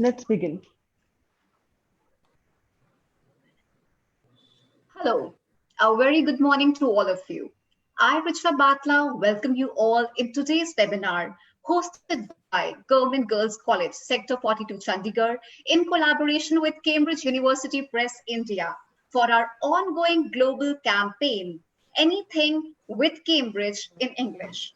Let's begin. Hello, a very good morning to all of you. I, Richa Batla, welcome you all in today's webinar hosted by Government Girls College, Sector 42, Chandigarh, in collaboration with Cambridge University Press India for our ongoing global campaign, Anything with Cambridge in English.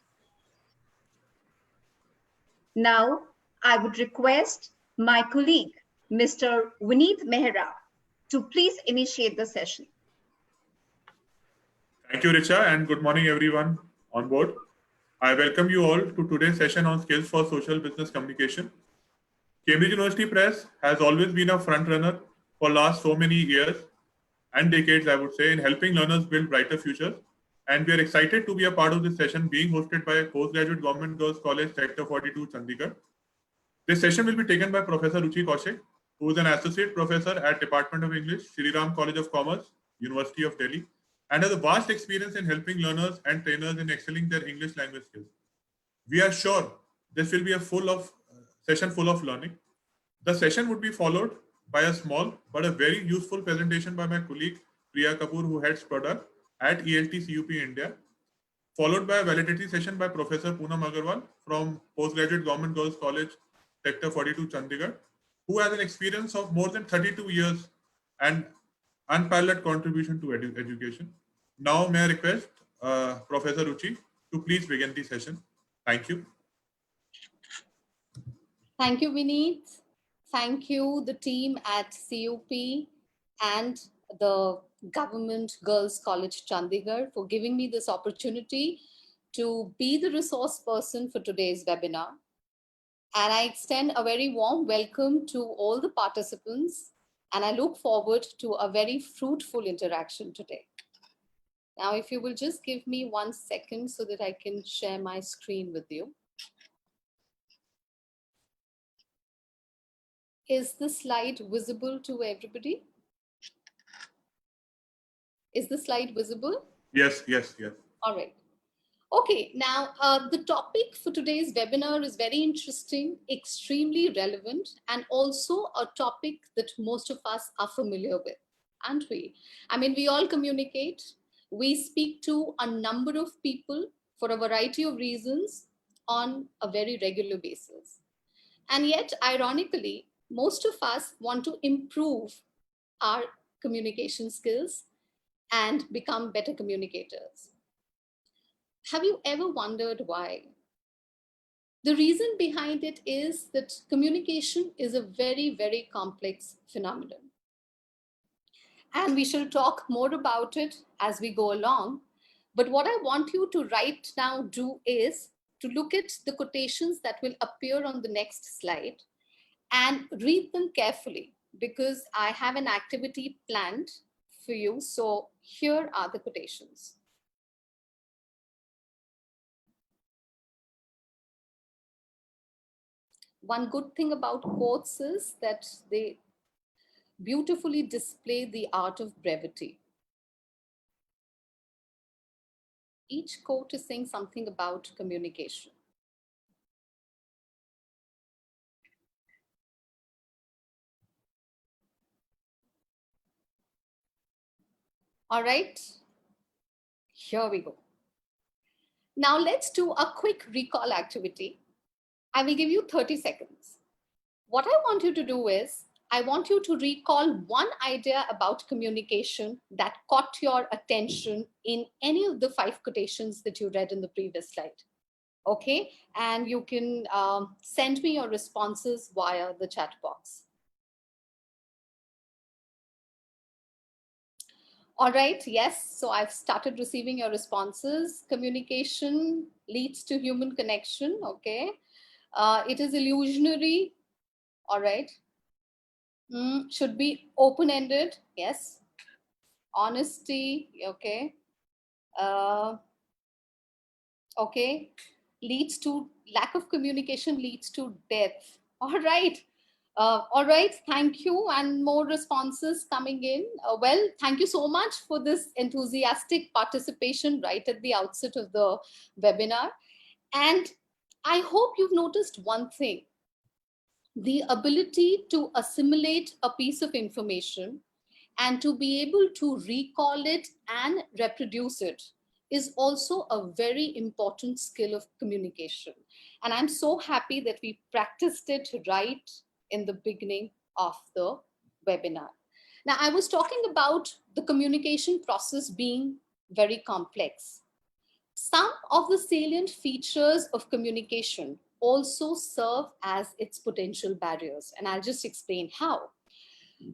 Now, I would request my colleague, Mr. Vineet Mehra, to please initiate the session. Thank you, Richa, and good morning, everyone on board. I welcome you all to today's session on skills for social business communication. Cambridge University Press has always been a front runner for last so many years and decades, I would say, in helping learners build brighter futures. And we are excited to be a part of this session being hosted by Postgraduate Government Girls College, Sector 42, Chandigarh. This session will be taken by Professor Ruchi Kaushik, who is an Associate Professor at Department of English, Shri Ram College of Commerce, University of Delhi, and has a vast experience in helping learners and trainers in excelling their English language skills. We are sure this will be a session full of learning. The session would be followed by a small but a very useful presentation by my colleague Priya Kapoor, who heads product at ELT CUP India, followed by a validatory session by Professor Punam Agarwal from Postgraduate Government Girls College, Sector 42, Chandigarh, who has an experience of more than 32 years and unparalleled contribution to education. Now, may I request Professor Ruchi to please begin the session. Thank you. Thank you, Vineet. Thank you, the team at CUP and the Government Girls College, Chandigarh, for giving me this opportunity to be the resource person for today's webinar. And I extend a very warm welcome to all the participants, and I look forward to a very fruitful interaction today. Now, if you will just give me 1 second so that I can share my screen with you. Is the slide visible to everybody? Is the slide visible? Yes. All right. Okay, now the topic for today's webinar is very interesting, extremely relevant, and also a topic that most of us are familiar with, aren't we? I mean, we all communicate. We speak to a number of people for a variety of reasons on a very regular basis. And yet, ironically, most of us want to improve our communication skills and become better communicators. Have you ever wondered why? The reason behind it is that communication is a very, very complex phenomenon. And we shall talk more about it as we go along. But what I want you to right now do is to look at the quotations that will appear on the next slide and read them carefully, because I have an activity planned for you. So here are the quotations. One good thing about quotes is that they beautifully display the art of brevity. Each quote is saying something about communication. All right, here we go. Now let's do a quick recall activity. I will give you 30 seconds. What I want you to do is, I want you to recall one idea about communication that caught your attention in any of the 5 quotations that you read in the previous slide. Okay, and you can send me your responses via the chat box. All right, yes, so I've started receiving your responses. Communication leads to human connection, okay. It is illusionary, all right. Should be open-ended, yes. Honesty, okay. Okay, leads to, lack of communication leads to death. All right. All right, thank you, and more responses coming in. Well, thank you so much for this enthusiastic participation right at the outset of the webinar. And I hope you've noticed one thing. The ability to assimilate a piece of information and to be able to recall it and reproduce it is also a very important skill of communication. And I'm so happy that we practiced it right in the beginning of the webinar. Now, I was talking about the communication process being very complex. Some of the salient features of communication also serve as its potential barriers, and I'll just explain how.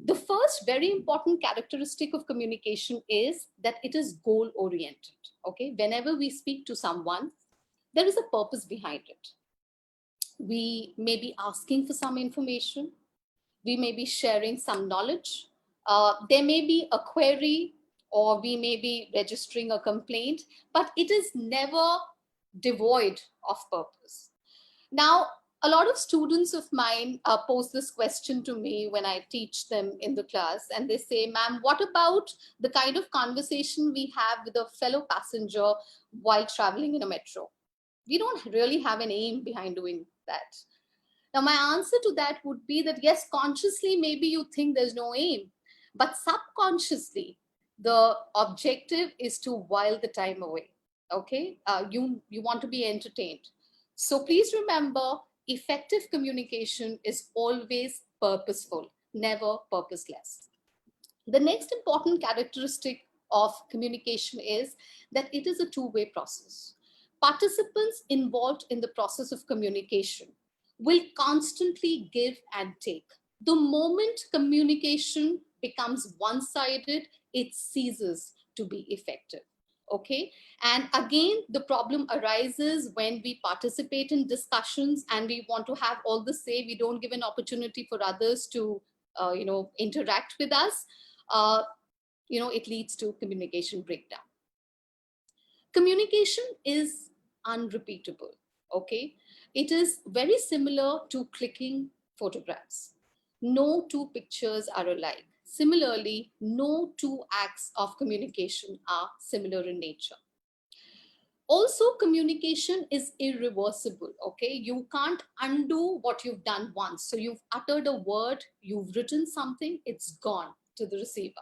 The first very important characteristic of communication is that it is goal oriented. Okay, whenever we speak to someone, there is a purpose behind it. We may be asking for some information, we may be sharing some knowledge, there may be a query, or we may be registering a complaint, but it is never devoid of purpose. Now, a lot of students of mine pose this question to me when I teach them in the class, and they say, ma'am, what about the kind of conversation we have with a fellow passenger while traveling in a metro? We don't really have an aim behind doing that. Now, my answer to that would be that yes, consciously, maybe you think there's no aim, but subconsciously, the objective is to while the time away. Okay, you want to be entertained. So please remember, effective communication is always purposeful, never purposeless. The next important characteristic of communication is that it is a two-way process. Participants involved in the process of communication will constantly give and take. The moment communication becomes one-sided, it ceases to be effective. Okay, and again, the problem arises when we participate in discussions and we want to have all the say. We don't give an opportunity for others to, interact with us. uh, it leads to communication breakdown. Communication is unrepeatable, okay? It is very similar to clicking photographs. No two pictures are alike. Similarly, no two acts of communication are similar in nature. Also, communication is irreversible, okay? You can't undo what you've done once. So you've uttered a word, you've written something, it's gone to the receiver.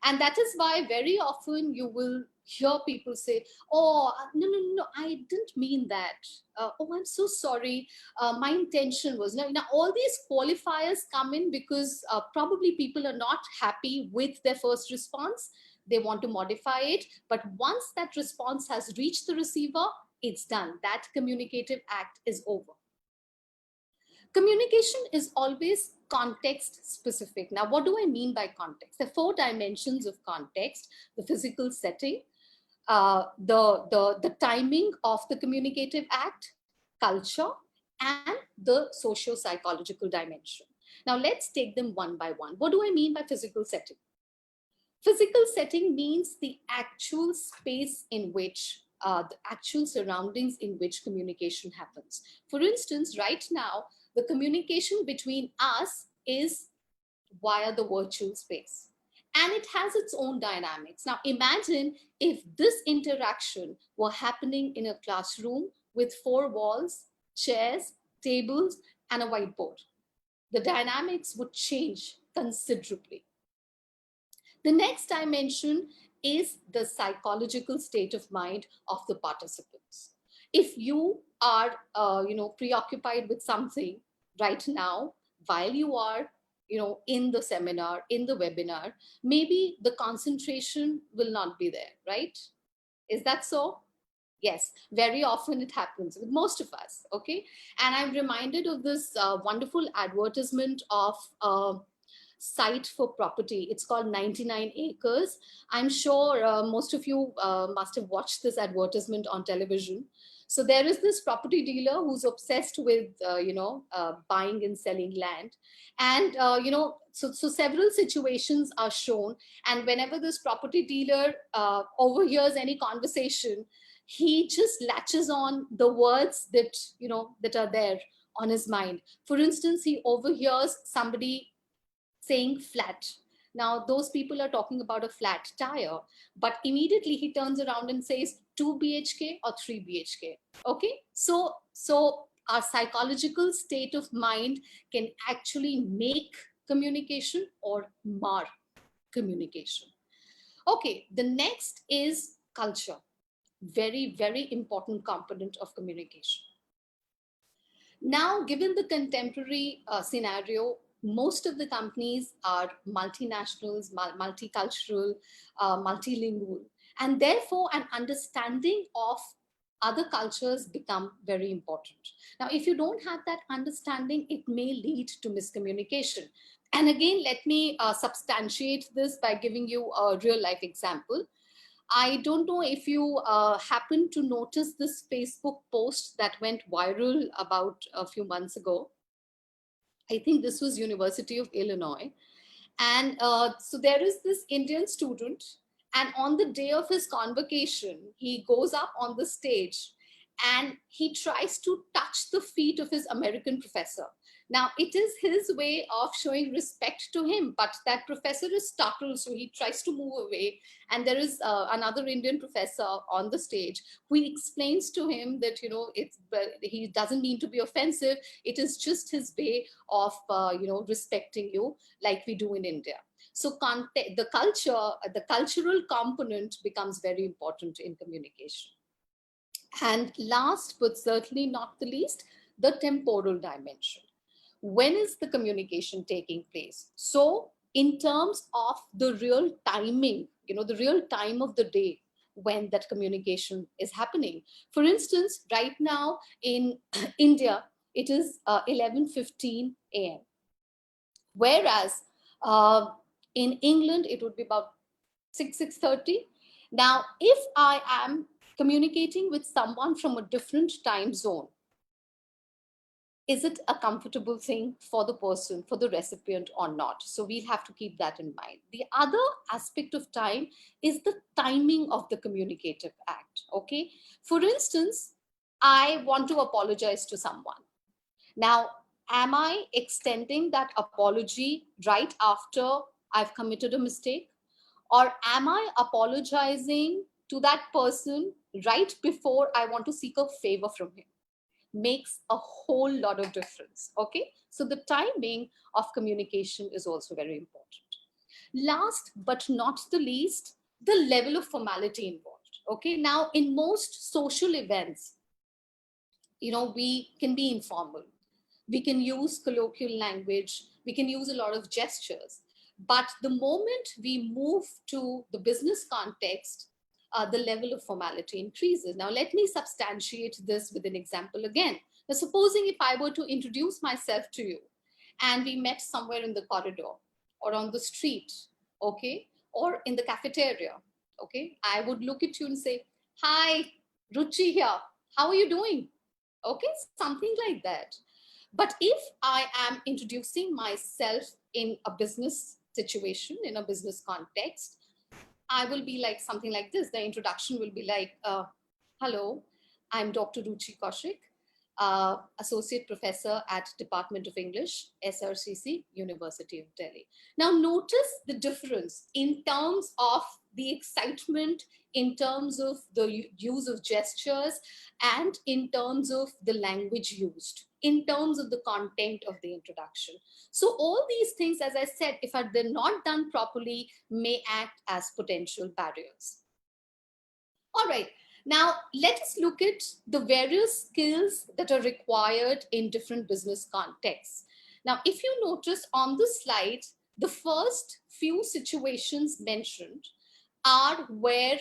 And that is why very often you will hear people say, oh, no, I didn't mean that. Oh, I'm so sorry. My intention was, now all these qualifiers come in because probably people are not happy with their first response. They want to modify it. But once that response has reached the receiver, it's done. That communicative act is over. Communication is always context specific. Now, what do I mean by context? There are 4 dimensions of context: the physical setting, the timing of the communicative act, culture, and the socio-psychological dimension. Now, let's take them one by one. What do I mean by physical setting? Physical setting means the actual space in which, the actual surroundings in which communication happens. For instance, right now, the communication between us is via the virtual space. And it has its own dynamics. Now, imagine if this interaction were happening in a classroom with 4 walls, chairs, tables, and a whiteboard. The dynamics would change considerably. The next dimension is the psychological state of mind of the participants. If you are, preoccupied with something right now, while you are, in the seminar, in the webinar, maybe the concentration will not be there, right? Is that so? Yes, very often it happens with most of us, okay? And I'm reminded of this wonderful advertisement of site for property. It's called 99 Acres. I'm sure most of you must have watched this advertisement on television. So there is this property dealer who's obsessed with, buying and selling land. And, so several situations are shown. And whenever this property dealer overhears any conversation, he just latches on the words that, that are there on his mind. For instance, he overhears somebody saying flat. Now, those people are talking about a flat tire, but immediately he turns around and says 2 BHK or 3 BHK. Okay, so our psychological state of mind can actually make communication or mar communication. Okay, the next is culture. Very, very important component of communication. Now, given the contemporary scenario, most of the companies are multinationals, multicultural, multilingual, and therefore an understanding of other cultures become very important. Now, if you don't have that understanding, it may lead to miscommunication. And again, let me substantiate this by giving you a real life example. I don't know if you happen to notice this Facebook post that went viral about a few months ago. I think this was University of Illinois. And so there is this Indian student, and on the day of his convocation, he goes up on the stage and he tries to touch the feet of his American professor. Now, it is his way of showing respect to him, but that professor is startled, so he tries to move away. And there is another Indian professor on the stage who explains to him that, he doesn't mean to be offensive. It is just his way of, respecting you like we do in India. So the cultural component becomes very important in communication. And last, but certainly not the least, the temporal dimension. When is the communication taking place? So in terms of the real timing, the real time of the day when that communication is happening. For instance, right now in India, it is 11:15 a.m. Whereas in England, it would be about 6:30. Now, if I am communicating with someone from a different time zone, is it a comfortable thing for the person, for the recipient or not? So we'll have to keep that in mind. The other aspect of time is the timing of the communicative act, okay? For instance, I want to apologize to someone. Now, am I extending that apology right after I've committed a mistake? Or am I apologizing to that person right before I want to seek a favor from him? Makes a whole lot of difference. Okay, so the timing of communication is also very important. Last but not the least, the level of formality involved. Okay, now in most social events, we can be informal, we can use colloquial language, we can use a lot of gestures, but the moment we move to the business context, the level of formality increases. Now, let me substantiate this with an example again. Now, supposing if I were to introduce myself to you and we met somewhere in the corridor or on the street, okay, or in the cafeteria, okay, I would look at you and say, "Hi, Ruchi here. How are you doing?" Okay, something like that. But if I am introducing myself in a business situation, in a business context, I will be like something like this. The introduction will be like, hello, I'm Dr. Ruchi Kaushik, Associate Professor at Department of English, SRCC, University of Delhi. Now notice the difference in terms of the excitement, in terms of the use of gestures, and in terms of the language used, in terms of the content of the introduction. So all these things, as I said, if they're not done properly, may act as potential barriers. All right, now let us look at the various skills that are required in different business contexts. Now, if you notice on the slide, the first few situations mentioned are where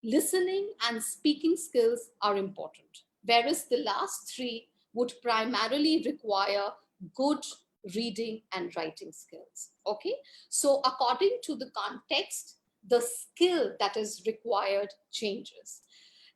listening and speaking skills are important, whereas the last three would primarily require good reading and writing skills. Okay, so according to the context, the skill that is required changes.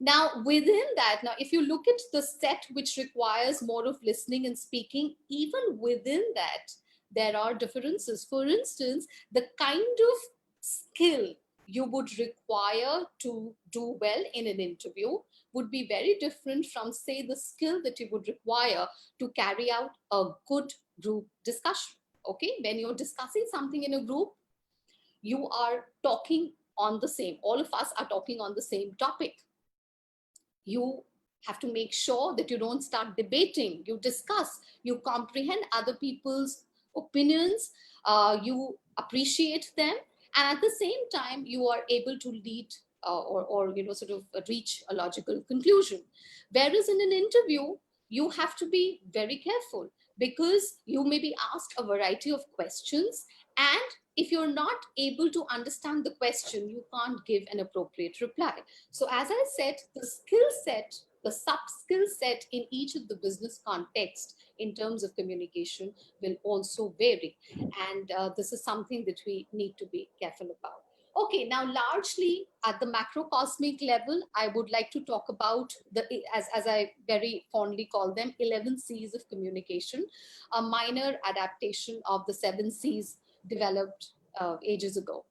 Now, within that, now if you look at the set which requires more of listening and speaking, even within that, there are differences. For instance, the kind of skill you would require to do well in an interview would be very different from, say, the skill that you would require to carry out a good group discussion. Okay, when you're discussing something in a group, you are talking on the same, all of us are talking on the same topic. You have to make sure that you don't start debating, you discuss, you comprehend other people's opinions, you appreciate them, and at the same time you are able to lead or sort of reach a logical conclusion. Whereas in an interview, you have to be very careful, because you may be asked a variety of questions, and if you're not able to understand the question, you can't give an appropriate reply. So as I said, the skill set, the sub skill set in each of the business context in terms of communication will also vary. And this is something that we need to be careful about. Okay, now largely at the macrocosmic level, I would like to talk about as I very fondly call them, 11 C's of communication, a minor adaptation of the 7 C's developed ages ago.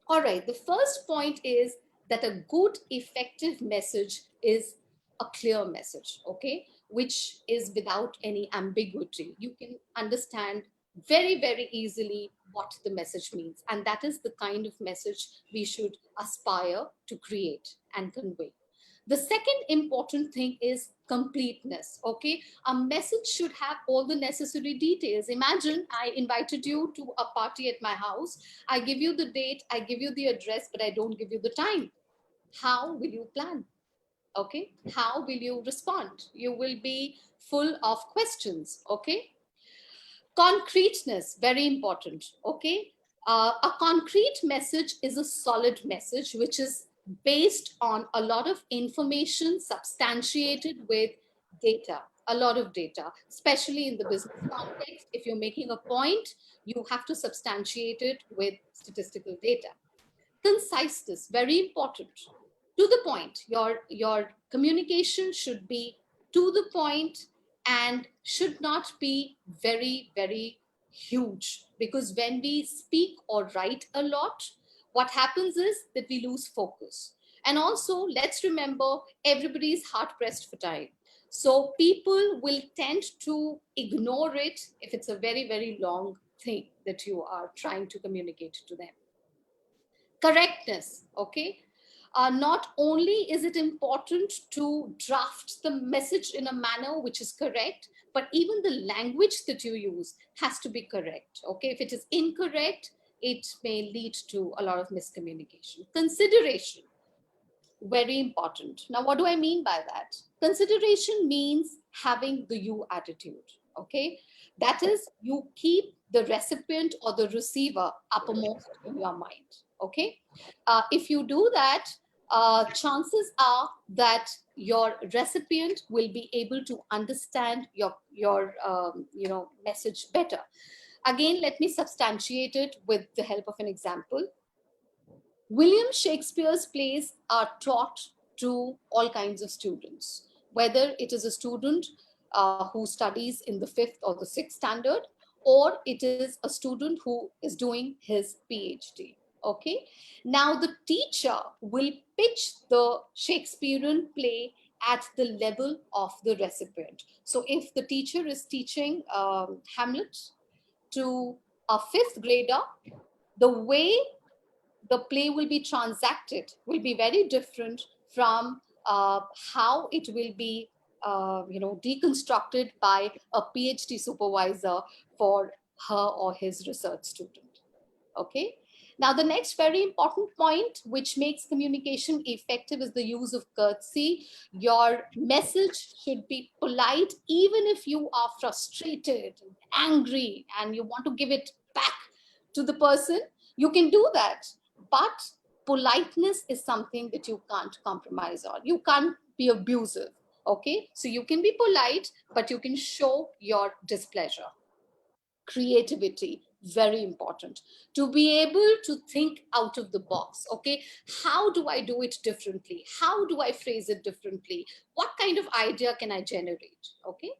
All right, the first point is that a good, effective message is a clear message, okay, which is without any ambiguity. You can understand very, very easily what the message means. And that is the kind of message we should aspire to create and convey. The second important thing is completeness. Okay, a message should have all the necessary details. Imagine I invited you to a party at my house. I give you the date, I give you the address, but I don't give you the time. How will you plan? Okay, how will you respond? You will be full of questions. Okay, concreteness, very important. Okay, a concrete message is a solid message which is based on a lot of information substantiated with data, a lot of data, especially in the business context. If you're making a point, you have to substantiate it with statistical data. Conciseness, very important. To the point. Your communication should be to the point and should not be very, very huge, because when we speak or write a lot, what happens is that we lose focus. And also, let's remember, everybody is hard pressed for time. So people will tend to ignore it if it's a very, very long thing that you are trying to communicate to them. Correctness, okay? Not only is it important to draft the message in a manner which is correct, but even the language that you use has to be correct, okay? If it is incorrect, it may lead to a lot of miscommunication. Consideration, very important. Now, what do I mean by that? Consideration means having the you attitude, okay? That is, you keep the recipient or the receiver uppermost in your mind, okay? If you do that, chances are that your recipient will be able to understand your message better. Again, let me substantiate it with the help of an example. William Shakespeare's plays are taught to all kinds of students, whether it is a student who studies in the 5th or the 6th standard, or it is a student who is doing his PhD. Okay. Now, the teacher will pitch the Shakespearean play at the level of the recipient. So, if the teacher is teaching Hamlet to a 5th grader, the way the play will be transacted will be very different from how it will be deconstructed by a PhD supervisor for her or his research student. Okay. Now, the next very important point which makes communication effective is the use of courtesy. Your message should be polite, even if you are frustrated, angry, and you want to give it back to the person. You can do that. But politeness is something that you can't compromise on. You can't be abusive. Okay. So you can be polite, but you can show your displeasure. Creativity, very important. To be able to think out of the box. Okay. How do I do it differently? How do I phrase it differently? What kind of idea can I generate? Okay.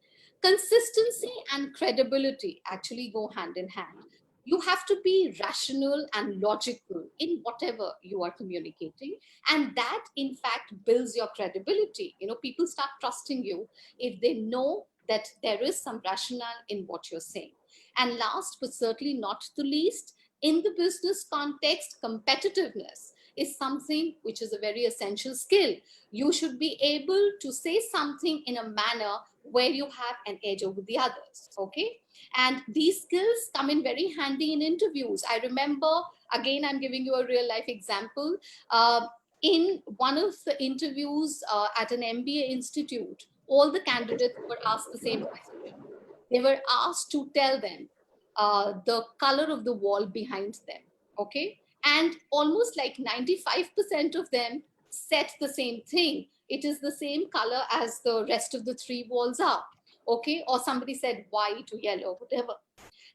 Consistency and credibility actually go hand in hand. You have to be rational and logical in whatever you are communicating, and that in fact builds your credibility. People start trusting you if they know that there is some rationale in what you're saying. And last but certainly not the least, in the business context, competitiveness. is something which is a very essential skill. You should be able to say something in a manner where you have an edge over the others, okay? And these skills come in very handy in interviews. I remember, again, I'm giving you a real life example. In one of the interviews at an MBA institute, all the candidates were asked the same question. They were asked to tell them the color of the wall behind them, okay? And almost like 95% of them said the same thing. It is the same color as the rest of the three walls are, okay? Or somebody said white or yellow, whatever.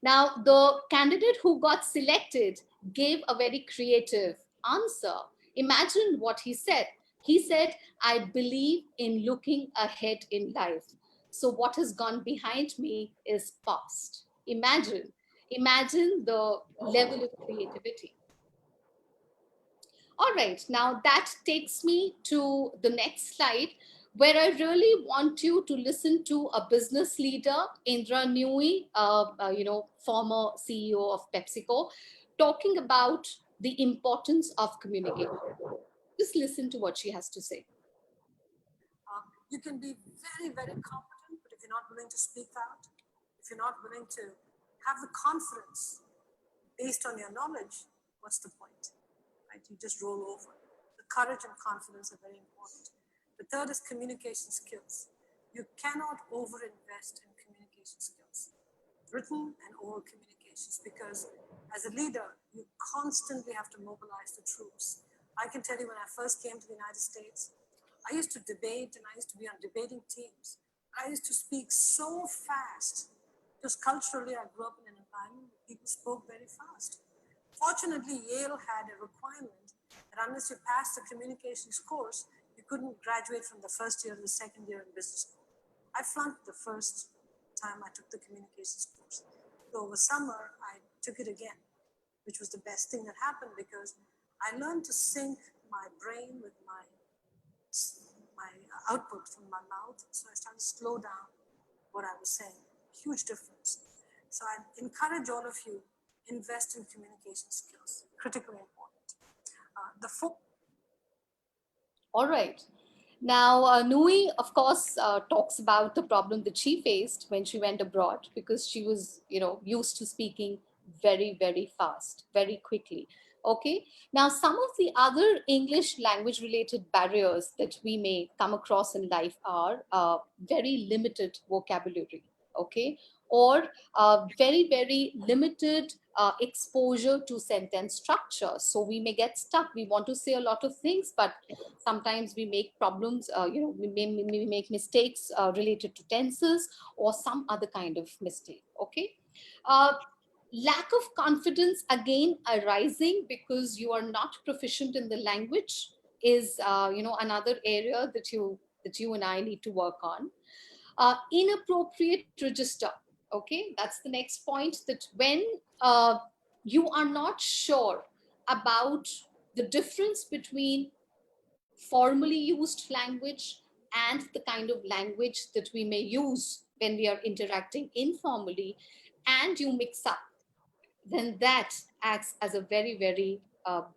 Now, the candidate who got selected gave a very creative answer. Imagine what he said. He said, I believe in looking ahead in life. So what has gone behind me is past. Imagine the level of creativity. All right, now that takes me to the next slide, where I really want you to listen to a business leader, NOOYI, former CEO of PepsiCo, talking about the importance of communication. Just listen to what she has to say. You can be very, very competent, but if you're not willing to speak out, if you're not willing to have the confidence based on your knowledge, what's the point? Right? You just roll over. The courage and confidence are very important. The third is communication skills. You cannot overinvest in communication skills, written and oral communications, because as a leader, you constantly have to mobilize the troops. I can tell you when I first came to the United States, I used to debate and I used to be on debating teams. I used to speak so fast because culturally I grew up in an environment where people spoke very fast. Fortunately, Yale had a requirement that unless you passed the communications course, you couldn't graduate from the first year to the second year in business school. I flunked the first time I took the communications course. So over summer, I took it again, which was the best thing that happened because I learned to sync my brain with my output from my mouth. So I started to slow down what I was saying. Huge difference. So I encourage all of you, invest in communication skills. Critically important. All right. Now, NOOYI, of course, talks about the problem that she faced when she went abroad because she was, used to speaking very, very fast, very quickly. Okay. Now, some of the other English language related barriers that we may come across in life are very limited vocabulary. Okay. Or very, very limited exposure to sentence structure. So we may get stuck. We want to say a lot of things, but sometimes we make problems, we may make mistakes related to tenses or some other kind of mistake, okay? Lack of confidence, again, arising because you are not proficient in the language is, another area that you and I need to work on. Inappropriate register, okay? That's the next point, that when you are not sure about the difference between formally used language and the kind of language that we may use when we are interacting informally, and you mix up, then that acts as a very, very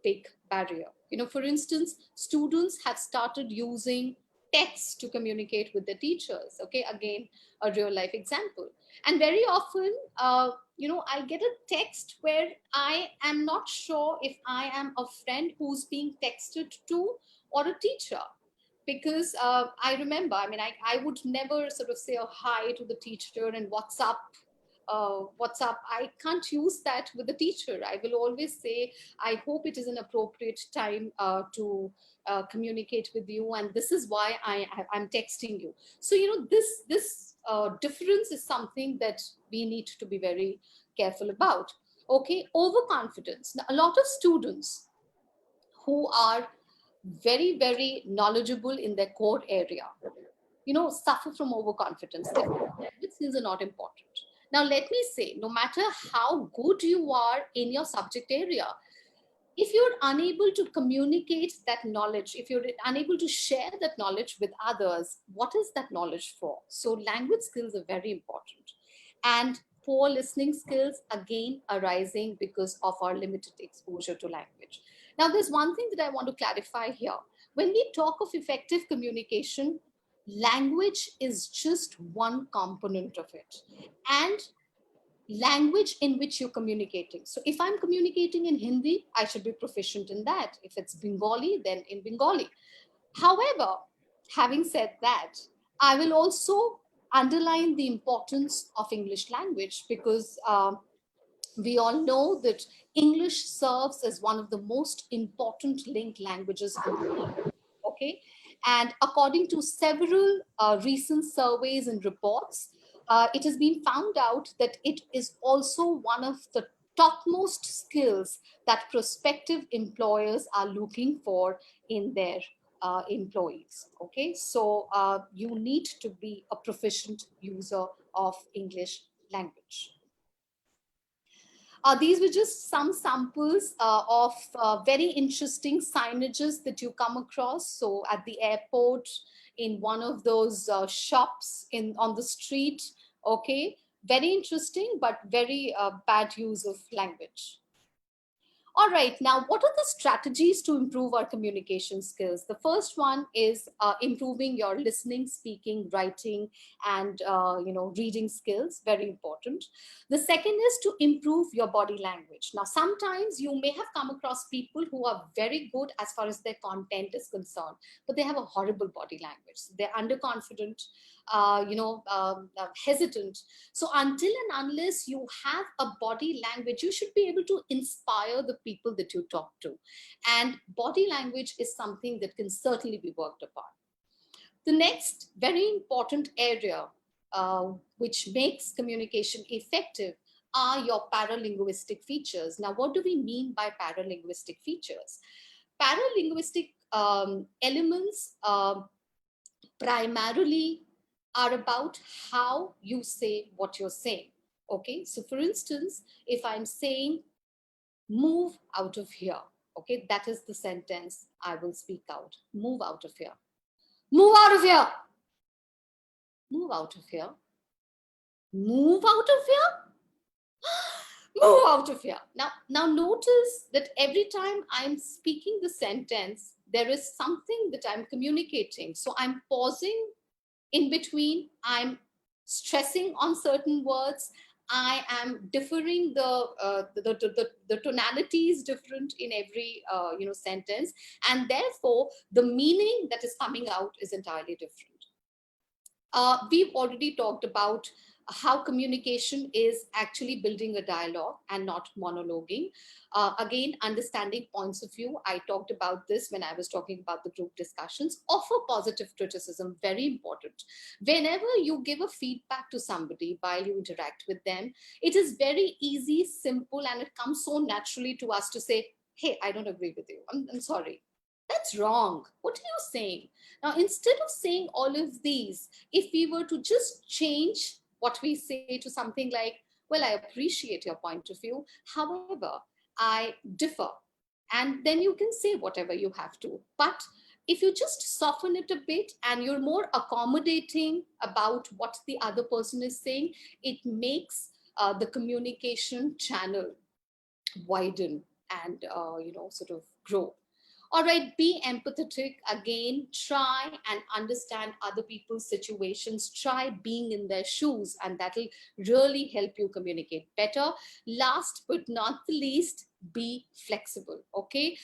big barrier. For instance, students have started using text to communicate with the teachers. Okay, again, a real life example. And very often, I get a text where I am not sure if I am a friend who's being texted to or a teacher. Because I remember, I would never sort of say a hi to the teacher and what's up. I can't use that with the teacher. I will always say, I hope it is an appropriate time to communicate with you, and this is why I'm texting you. So this difference is something that we need to be very careful about. Okay, overconfidence. Now, a lot of students who are very, very knowledgeable in their core area, suffer from overconfidence. Their language skills are not important. Now, let me say, no matter how good you are in your subject area, if you're unable to communicate that knowledge, if you're unable to share that knowledge with others, what is that knowledge for? So language skills are very important. And poor listening skills, again, arising because of our limited exposure to language. Now, there's one thing that I want to clarify here. When we talk of effective communication, language is just one component of it. And language in which you're communicating. So if I'm communicating in Hindi, I should be proficient in that. If it's Bengali, then in Bengali. However, having said that, I will also underline the importance of English language, because we all know that English serves as one of the most important linked languages in the world. Okay, and according to several recent surveys and reports, it has been found out that it is also one of the topmost skills that prospective employers are looking for in their employees. Okay, so you need to be a proficient user of English language. These were just some samples of very interesting signages that you come across. So at the airport, in one of those shops on the street, okay, very interesting, but very bad use of language. All right, now what are the strategies to improve our communication skills? The first one is improving your listening, speaking, writing, and reading skills, very important. The second is to improve your body language. Now, sometimes you may have come across people who are very good as far as their content is concerned, but they have a horrible body language. They're underconfident, hesitant. So until and unless you have a body language, you should be able to inspire the people that you talk to. And body language is something that can certainly be worked upon. The next very important area which makes communication effective are your paralinguistic features. Now, what do we mean by paralinguistic features? Paralinguistic elements primarily are about how you say what you're saying. Okay, so for instance, if I'm saying, move out of here, okay, that is the sentence I will speak out. Move out of here. Move out of here. Move out of here. Move out of here. Move out of here. Now notice that every time I'm speaking the sentence, there is something that I'm communicating. So I'm pausing in between, I'm stressing on certain words, I am differing the tonality is different in every sentence, and therefore the meaning that is coming out is entirely different. We've already talked about how communication is actually building a dialogue and not monologuing. Again, understanding points of view. I talked about this when I was talking about the group discussions. Offer positive criticism, very important. Whenever you give a feedback to somebody while you interact with them, it is very easy, simple, and it comes so naturally to us to say, hey, I don't agree with you. I'm sorry. That's wrong. What are you saying? Now, instead of saying all of these, if we were to just change what we say to something like, well, I appreciate your point of view. However, I differ. And then you can say whatever you have to. But if you just soften it a bit and you're more accommodating about what the other person is saying, it makes the communication channel widen and, sort of grow. All right, be empathetic. Again, try and understand other people's situations. Try being in their shoes, and that'll really help you communicate better. Last but not the least, be flexible, okay?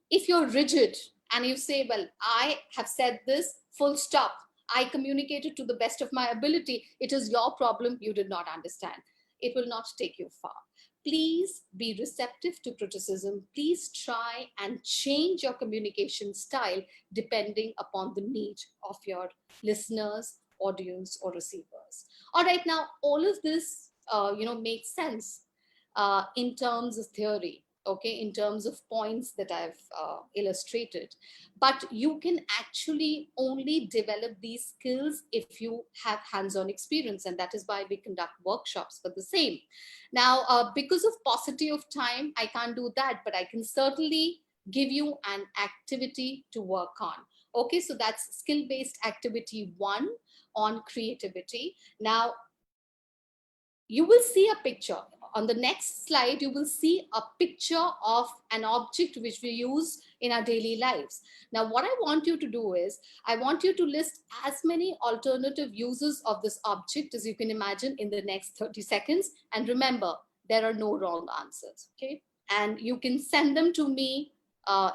If you're rigid and you say, well, I have said this, full stop. I communicated to the best of my ability. It is your problem. You did not understand. It will not take you far. Please be receptive to criticism. Please try and change your communication style depending upon the need of your listeners, audience, or receivers. All right, now all of this, makes sense in terms of theory, okay, in terms of points that I've illustrated. But you can actually only develop these skills if you have hands-on experience, and that is why we conduct workshops for the same. Now, because of paucity of time, I can't do that, but I can certainly give you an activity to work on. Okay, so that's skill-based activity 1 on creativity. Now, you will see a picture. on the next slide, you will see a picture of an object which we use in our daily lives. Now, what I want you to do is, I want you to list as many alternative uses of this object as you can imagine in the next 30 seconds. And remember, there are no wrong answers, okay? And you can send them to me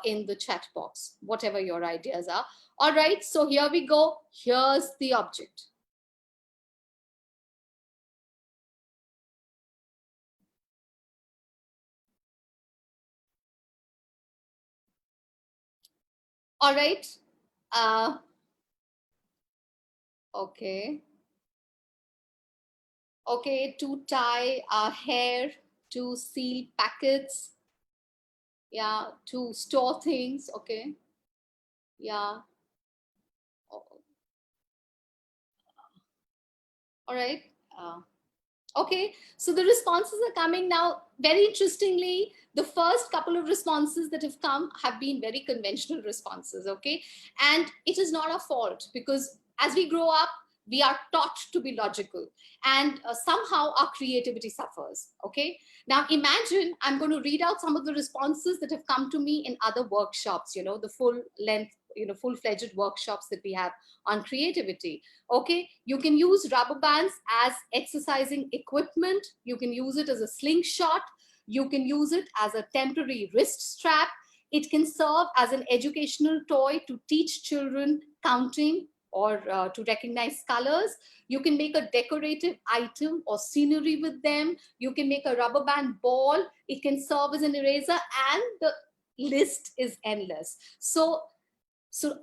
in the chat box, whatever your ideas are. All right, so here we go. Here's the object. All right. Okay. Okay, to tie our hair, to seal packets. Yeah, to store things. Okay. Yeah. All right. Okay, so the responses are coming now. Very interestingly, the first couple of responses that have come have been very conventional responses, okay? And it is not our fault, because as we grow up, we are taught to be logical, and somehow our creativity suffers, okay? Now imagine I'm going to read out some of the responses that have come to me in other workshops, you know, the full length, you know, full-fledged workshops that we have on creativity. Okay, you can use rubber bands as exercising equipment. You can use it as a slingshot. You can use it as a temporary wrist strap. It can serve as an educational toy to teach children counting or to recognize colors. You can make a decorative item or scenery with them. You can make a rubber band ball. It can serve as an eraser, and the list is endless. So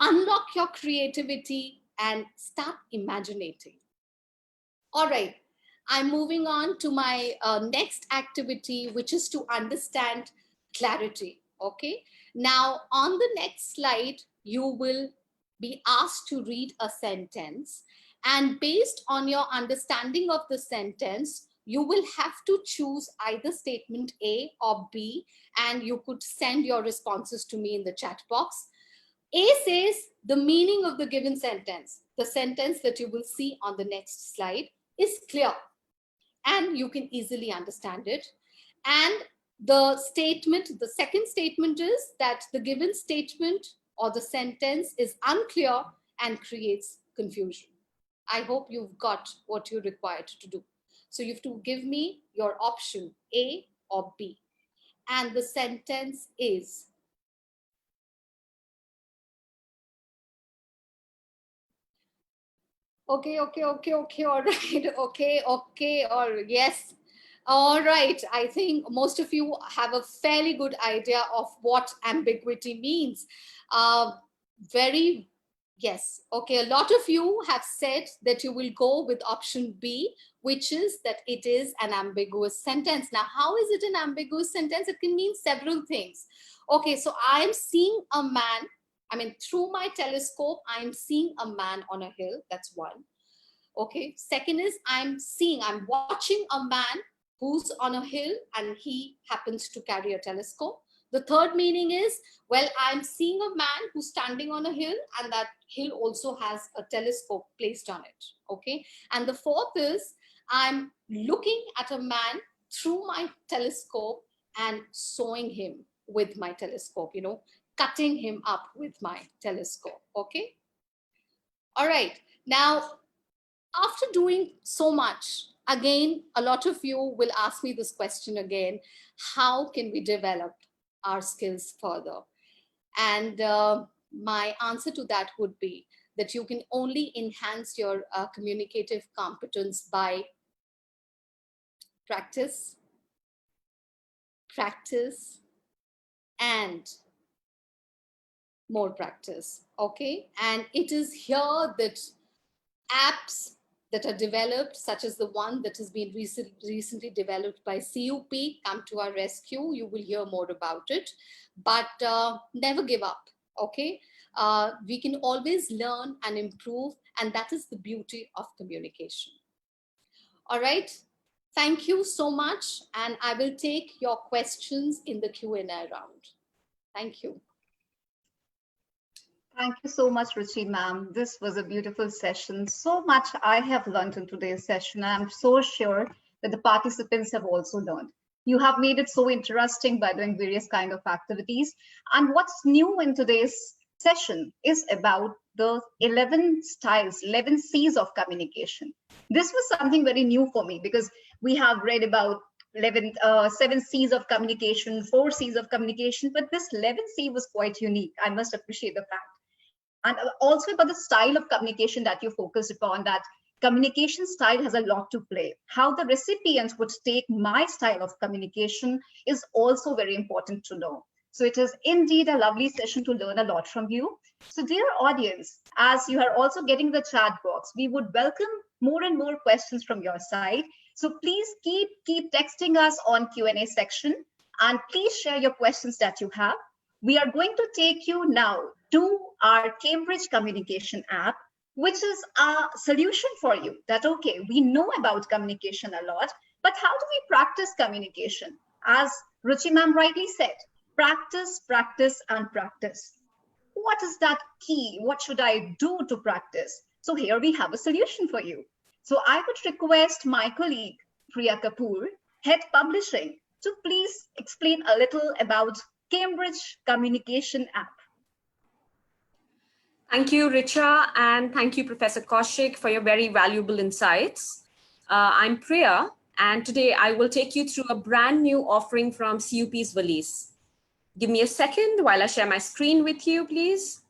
unlock your creativity and start imagining. All right, I'm moving on to my next activity, which is to understand clarity. Okay, now on the next slide, you will be asked to read a sentence, and based on your understanding of the sentence, you will have to choose either statement A or B, and you could send your responses to me in the chat box. A says the meaning of the given sentence. The sentence that you will see on the next slide is clear and you can easily understand it. And the statement, the second statement is that the given statement or the sentence is unclear and creates confusion. I hope you've got what you're required to do. So you have to give me your option A or B. And the sentence is, okay, all right, okay, or yes. All right, I think most of you have a fairly good idea of what ambiguity means. Yes, okay, a lot of you have said that you will go with option B, which is that it is an ambiguous sentence. Now, how is it an ambiguous sentence? It can mean several things. Okay, so I'm seeing a man, I mean, through my telescope, I'm seeing a man on a hill. That's one. Okay. Second is I'm watching a man who's on a hill and he happens to carry a telescope. The third meaning is, well, I'm seeing a man who's standing on a hill and that hill also has a telescope placed on it. Okay. And the fourth is I'm looking at a man through my telescope and sewing him with my telescope, you know, cutting him up with my telescope. Okay. All right. Now, after doing so much, again, a lot of you will ask me this question again: how can we develop our skills further? And my answer to that would be that you can only enhance your communicative competence by practice, and more practice. Okay. And it is here that apps that are developed, such as the one that has been recently developed by CUP, come to our rescue. You will hear more about it, but never give up, okay? We can always learn and improve, and that is the beauty of communication. All right, thank you so much, and I will take your questions in the Q&A round. Thank you. Thank you so much, Ruchi ma'am. This was a beautiful session. So much I have learned in today's session. I'm so sure that the participants have also learned. You have made it so interesting by doing various kind of activities. And what's new in today's session is about the 11 styles, 11 C's of communication. This was something very new for me because we have read about 7 C's of communication, 4 C's of communication, but this 11th C was quite unique. I must appreciate the fact. And also about the style of communication that you focused upon, that communication style has a lot to play. How the recipients would take my style of communication is also very important to know. So it is indeed a lovely session to learn a lot from you. So dear audience, as you are also getting the chat box, we would welcome more and more questions from your side. So please keep texting us on Q&A section, and please share your questions that you have. We are going to take you now to our Cambridge Communication app, which is a solution for you that, okay, we know about communication a lot, but how do we practice communication? As Ruchi ma'am rightly said, practice, practice, and practice. What is that key? What should I do to practice? So here we have a solution for you. So I would request my colleague, Priya Kapoor, Head Publishing, to please explain a little about Cambridge Communication app. Thank you, Richa, and thank you, Professor Kaushik, for your very valuable insights. I'm Priya, and today I will take you through a brand new offering from CUP's Valise. Give me a second while I share my screen with you, please.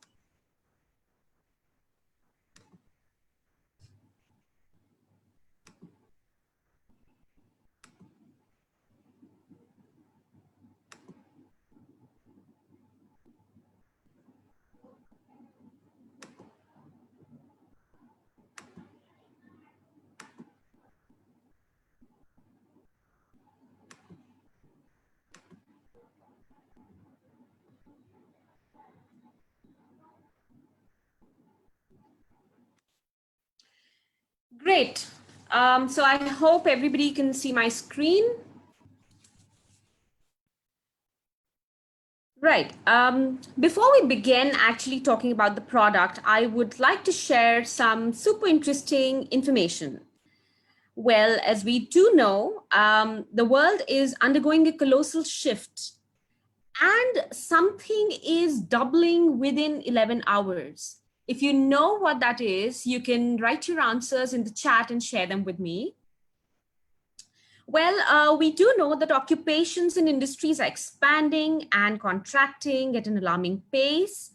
Great. So I hope everybody can see my screen. Right. Before we begin actually talking about the product, I would like to share some super interesting information. Well, as we do know, the world is undergoing a colossal shift, and something is doubling within 11 hours. If you know what that is, you can write your answers in the chat and share them with me. Well, we do know that occupations and industries are expanding and contracting at an alarming pace,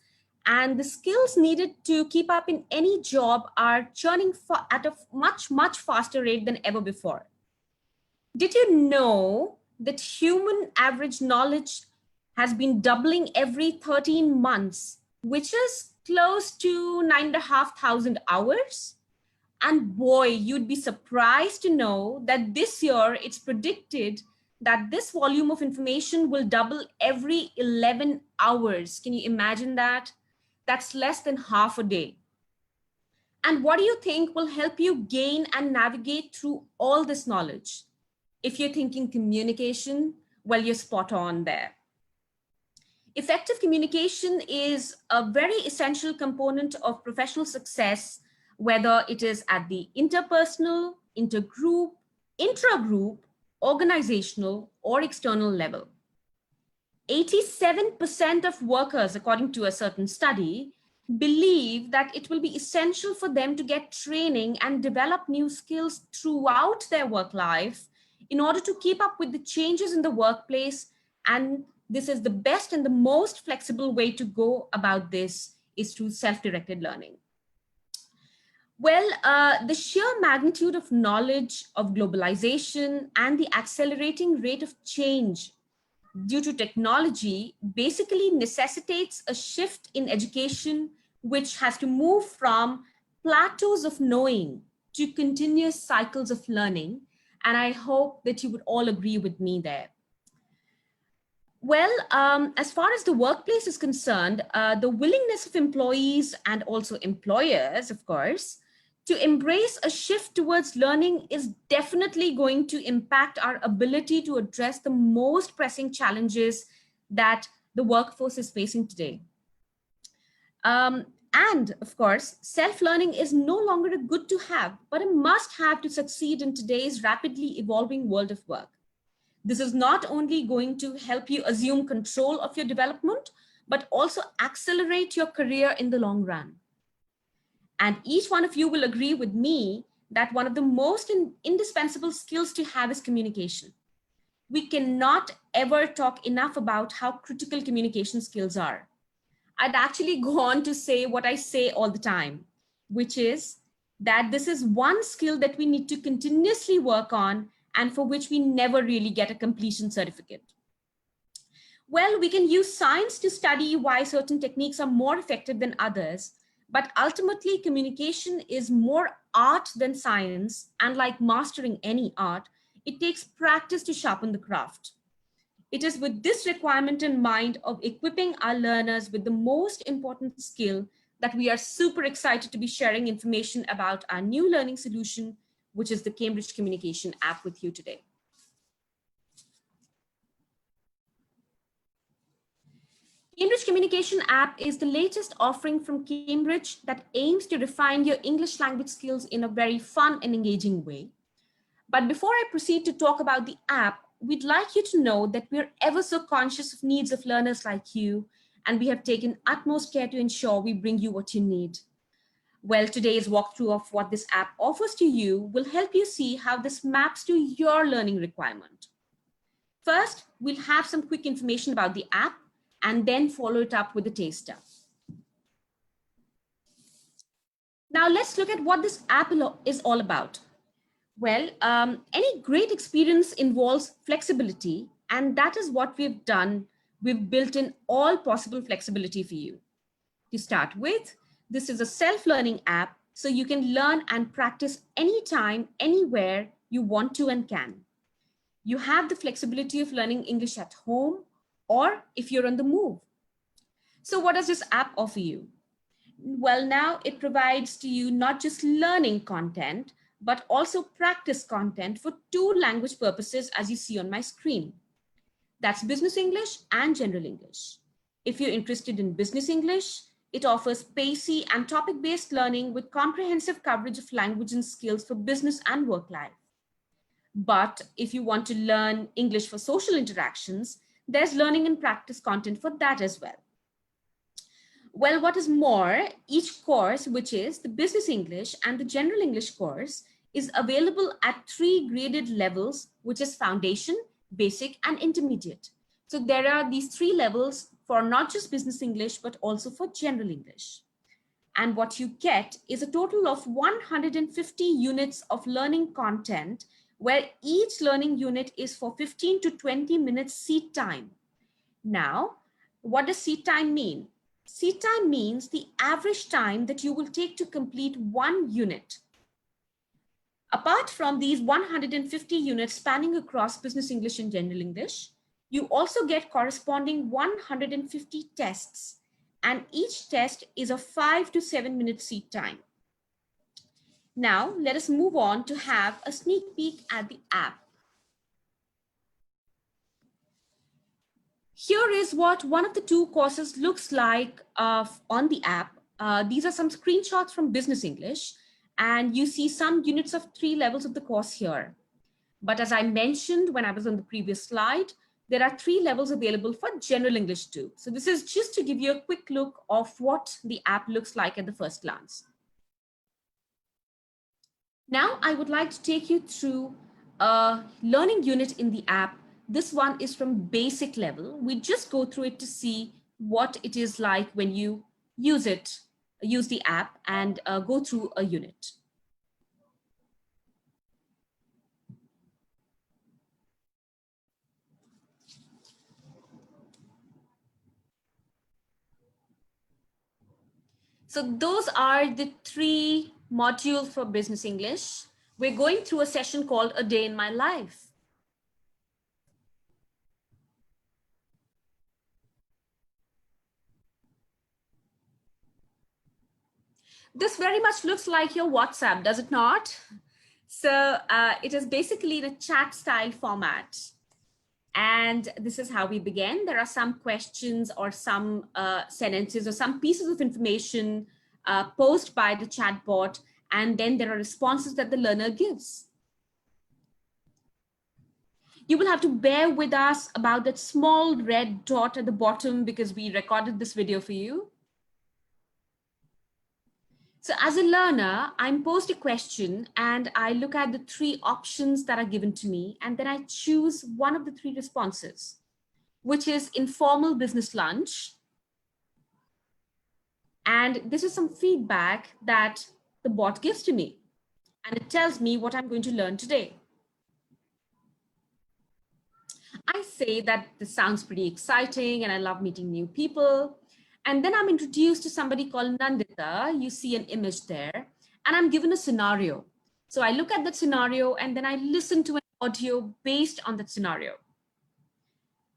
and the skills needed to keep up in any job are churning at a much, much faster rate than ever before. Did you know that human average knowledge has been doubling every 13 months, which is close to 9,500 hours? And boy, you'd be surprised to know that this year it's predicted that this volume of information will double every 11 hours. Can you imagine that? That's less than half a day. And what do you think will help you gain and navigate through all this knowledge? If you're thinking communication, well, you're spot on there. Effective communication is a very essential component of professional success, whether it is at the interpersonal, intergroup, intragroup, organizational, or external level. 87% of workers, according to a certain study, believe that it will be essential for them to get training and develop new skills throughout their work life in order to keep up with the changes in the workplace. And this is the best and the most flexible way to go about this is through self-directed learning. Well, the sheer magnitude of knowledge of globalization and the accelerating rate of change due to technology basically necessitates a shift in education, which has to move from plateaus of knowing to continuous cycles of learning. And I hope that you would all agree with me there. Well, as far as the workplace is concerned, the willingness of employees and also employers, of course, to embrace a shift towards learning is definitely going to impact our ability to address the most pressing challenges that the workforce is facing today. And of course, self-learning is no longer a good to have, but a must-have to succeed in today's rapidly evolving world of work. This is not only going to help you assume control of your development, but also accelerate your career in the long run. And each one of you will agree with me that one of the most indispensable skills to have is communication. We cannot ever talk enough about how critical communication skills are. I'd actually go on to say what I say all the time, which is that this is one skill that we need to continuously work on and for which we never really get a completion certificate. Well, we can use science to study why certain techniques are more effective than others, but ultimately communication is more art than science, and like mastering any art, it takes practice to sharpen the craft. It is with this requirement in mind of equipping our learners with the most important skill that we are super excited to be sharing information about our new learning solution, which is the Cambridge Communication app with you today. Cambridge Communication app is the latest offering from Cambridge that aims to refine your English language skills in a very fun and engaging way. But before I proceed to talk about the app, we'd like you to know that we're ever so conscious of needs of learners like you, and we have taken utmost care to ensure we bring you what you need. Well, today's walkthrough of what this app offers to you will help you see how this maps to your learning requirement. First, we'll have some quick information about the app and then follow it up with a taster. Now let's look at what this app is all about. Well, any great experience involves flexibility, and that is what we've done. We've built in all possible flexibility for you. To start with, this is a self-learning app, so you can learn and practice anytime, anywhere you want to and can. You have the flexibility of learning English at home or if you're on the move. So what does this app offer you? Well, now it provides to you not just learning content, but also practice content for two language purposes, as you see on my screen. That's business English and general English. If you're interested in business English, it offers pacey and topic-based learning with comprehensive coverage of language and skills for business and work life. But if you want to learn English for social interactions, there's learning and practice content for that as well. Well, what is more, each course, which is the business English and the general English course, is available at 3 graded levels, which is foundation, basic, and intermediate. So there are these 3 levels for not just business English, but also for general English. And what you get is a total of 150 units of learning content, where each learning unit is for 15 to 20 minutes seat time. Now, what does seat time mean? Seat time means the average time that you will take to complete one unit. Apart from these 150 units spanning across business English and general English, you also get corresponding 150 tests, and each test is a 5 to 7 minute seat time. Now, let us move on to have a sneak peek at the app. Here is what one of the 2 courses looks like on the app. These are some screenshots from business English, and you see some units of 3 levels of the course here. But as I mentioned when I was on the previous slide, there are 3 levels available for general English too. So this is just to give you a quick look of what the app looks like at the first glance. Now I would like to take you through a learning unit in the app. This one is from basic level. We just go through it to see what it is like when you use the app and go through a unit. So those are the 3 modules for business English. We're going through a session called A Day in My Life. This very much looks like your WhatsApp, does it not? So it is basically in a chat style format. And this is how we begin. There are some questions or some sentences or some pieces of information posed by the chatbot, and then there are responses that the learner gives. You will have to bear with us about that small red dot at the bottom because we recorded this video for you. So as a learner, I'm posed a question and I look at the 3 options that are given to me, and then I choose one of the 3 responses, which is informal business lunch. And this is some feedback that the bot gives to me, and it tells me what I'm going to learn today. I say that this sounds pretty exciting and I love meeting new people. And then I'm introduced to somebody called Nandita. You see an image there, and I'm given a scenario. So I look at that scenario and then I listen to an audio based on that scenario.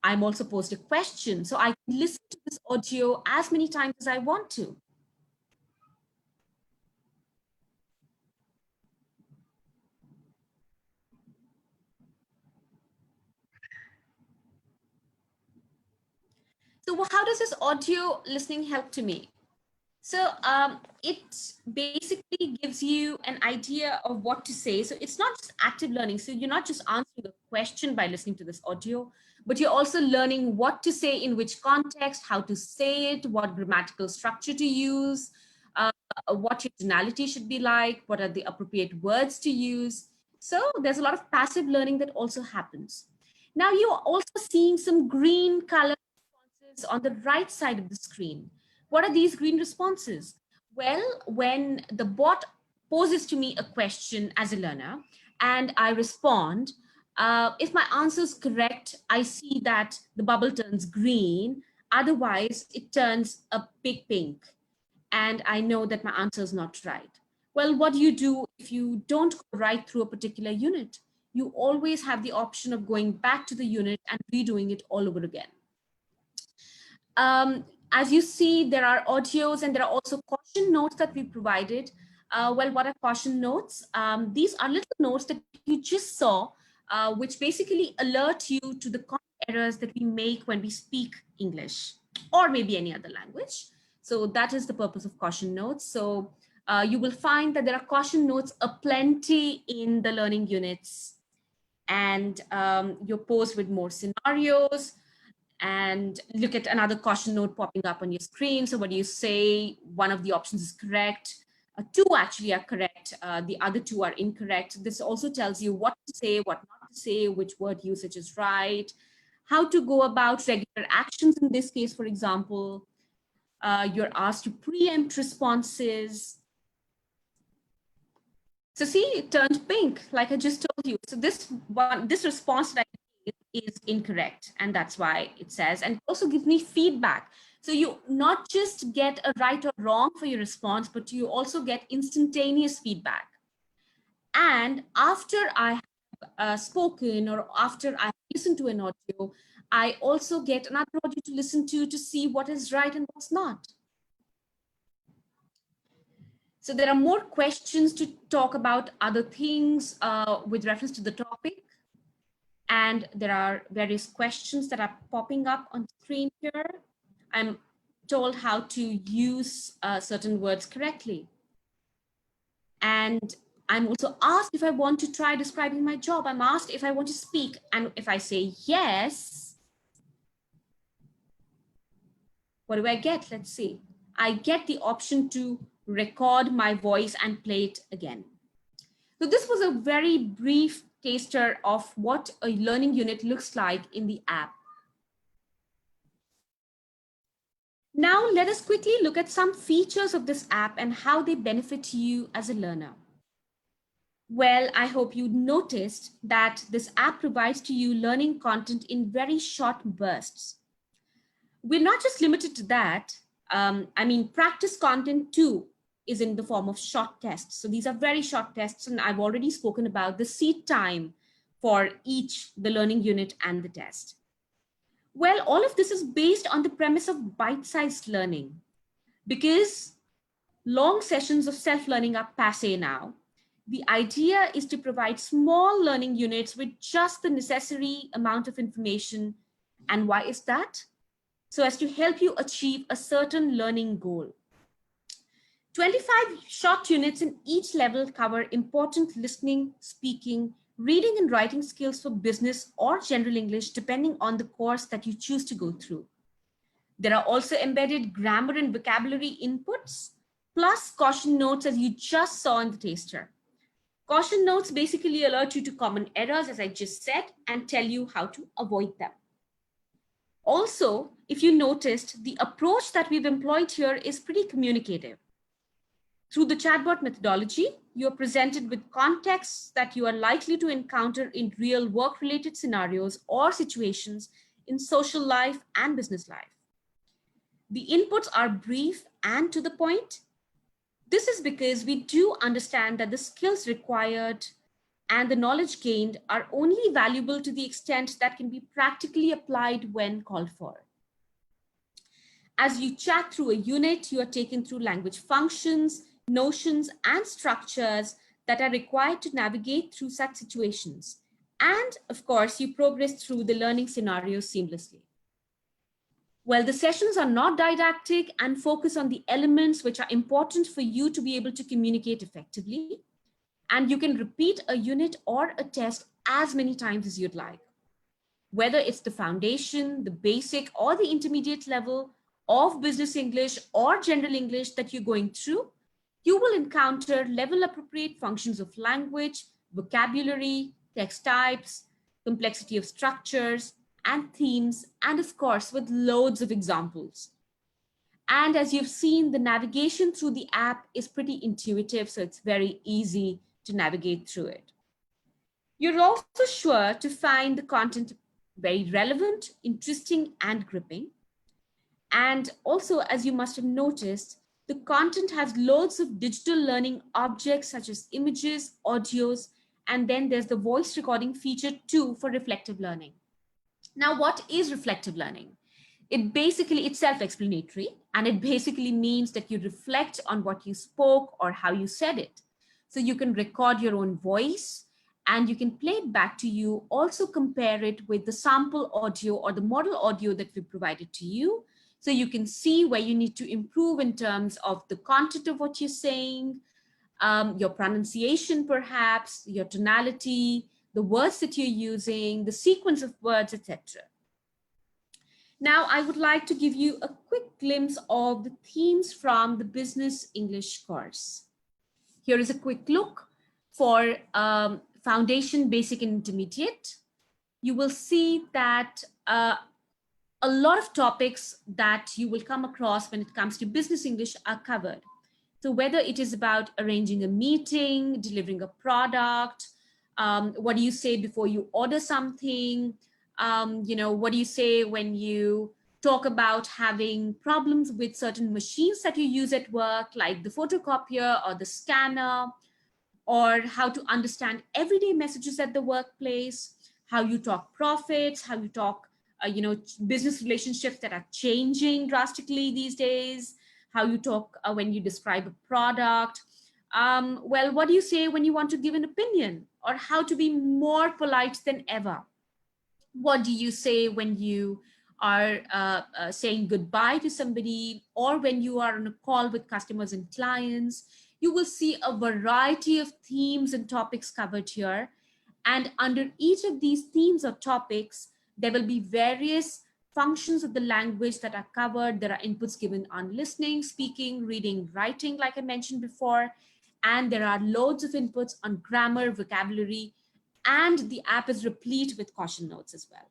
I'm also posed a question, so I can listen to this audio as many times as I want to. So how does this audio listening help to me? So it basically gives you an idea of what to say. So it's not just active learning. So you're not just answering a question by listening to this audio, but you're also learning what to say in which context, how to say it, what grammatical structure to use, what your tonality should be like, what are the appropriate words to use. So there's a lot of passive learning that also happens. Now you're also seeing some green color responses on the right side of the screen. What are these green responses? Well, when the bot poses to me a question as a learner and I respond, if my answer is correct, I see that the bubble turns green. Otherwise, it turns a big pink. And I know that my answer is not right. Well, what do you do if you don't go right through a particular unit? You always have the option of going back to the unit and redoing it all over again. As you see, there are audios and there are also caution notes that we provided. Well, what are caution notes? These are little notes that you just saw, which basically alert you to the common errors that we make when we speak English or maybe any other language. So that is the purpose of caution notes. So you will find that there are caution notes aplenty in the learning units, and you're posed with more scenarios. And look at another caution note popping up on your screen. So what do you say? One of the options is correct. 2 actually are correct. The other 2 are incorrect. This also tells you what to say, what not to say, which word usage is right, how to go about regular actions. In this case, for example, you're asked to preempt responses. So see, it turned pink, like I just told you. So this response that I is incorrect, and that's why it says, and it also gives me feedback. So you not just get a right or wrong for your response, but you also get instantaneous feedback. And after I have spoken, or after I listen to an audio, I also get another audio to listen to see what is right and what's not. So there are more questions to talk about other things with reference to the topic. And there are various questions that are popping up on screen here. I'm told how to use certain words correctly. And I'm also asked if I want to try describing my job. I'm asked if I want to speak. And if I say yes, what do I get? Let's see. I get the option to record my voice and play it again. So this was a very brief taster of what a learning unit looks like in the app. Now let us quickly look at some features of this app and how they benefit you as a learner. Well, I hope you noticed that this app provides to you learning content in very short bursts. We're not just limited to that. Practice content too is in the form of short tests. So these are very short tests, and I've already spoken about the seed time for each, the learning unit and the test. Well, all of this is based on the premise of bite-sized learning, because long sessions of self-learning are passé now. The idea is to provide small learning units with just the necessary amount of information. And why is that? So as to help you achieve a certain learning goal. 25 short units in each level cover important listening, speaking, reading and writing skills for business or general English, depending on the course that you choose to go through. There are also embedded grammar and vocabulary inputs, plus caution notes as you just saw in the taster. Caution notes basically alert you to common errors, as I just said, and tell you how to avoid them. Also, if you noticed, the approach that we've employed here is pretty communicative. Through the chatbot methodology, you are presented with contexts that you are likely to encounter in real work-related scenarios or situations in social life and business life. The inputs are brief and to the point. This is because we do understand that the skills required and the knowledge gained are only valuable to the extent that can be practically applied when called for. As you chat through a unit, you are taken through language functions, notions, and structures that are required to navigate through such situations. And of course, you progress through the learning scenarios seamlessly. Well, the sessions are not didactic and focus on the elements which are important for you to be able to communicate effectively. And you can repeat a unit or a test as many times as you'd like. Whether it's the foundation, the basic, or the intermediate level of business English or general English that you're going through, you will encounter level appropriate functions of language, vocabulary, text types, complexity of structures, and themes, and of course, with loads of examples. And as you've seen, the navigation through the app is pretty intuitive, so it's very easy to navigate through it. You're also sure to find the content very relevant, interesting, and gripping. And also, as you must have noticed, the content has loads of digital learning objects such as images, audios, and then there's the voice recording feature too for reflective learning. Now, what is reflective learning? It's self-explanatory, and it basically means that you reflect on what you spoke or how you said it. So you can record your own voice and you can play it back to you, also compare it with the sample audio or the model audio that we provided to you. So you can see where you need to improve in terms of the content of what you're saying, your pronunciation perhaps, your tonality, the words that you're using, the sequence of words, etc. Now, I would like to give you a quick glimpse of the themes from the Business English course. Here is a quick look for Foundation, Basic, and Intermediate. You will see that a lot of topics that you will come across when it comes to Business English are covered. So whether it is about arranging a meeting, delivering a product, what do you say before you order something? What do you say when you talk about having problems with certain machines that you use at work, like the photocopier or the scanner, or how to understand everyday messages at the workplace, how you talk profits, how you talk, business relationships that are changing drastically these days, how you talk when you describe a product. Well, what do you say when you want to give an opinion, or how to be more polite than ever? What do you say when you are saying goodbye to somebody, or when you are on a call with customers and clients? You will see a variety of themes and topics covered here. And under each of these themes or topics, there will be various functions of the language that are covered. There are inputs given on listening, speaking, reading, writing, like I mentioned before. And there are loads of inputs on grammar, vocabulary, and the app is replete with caution notes as well.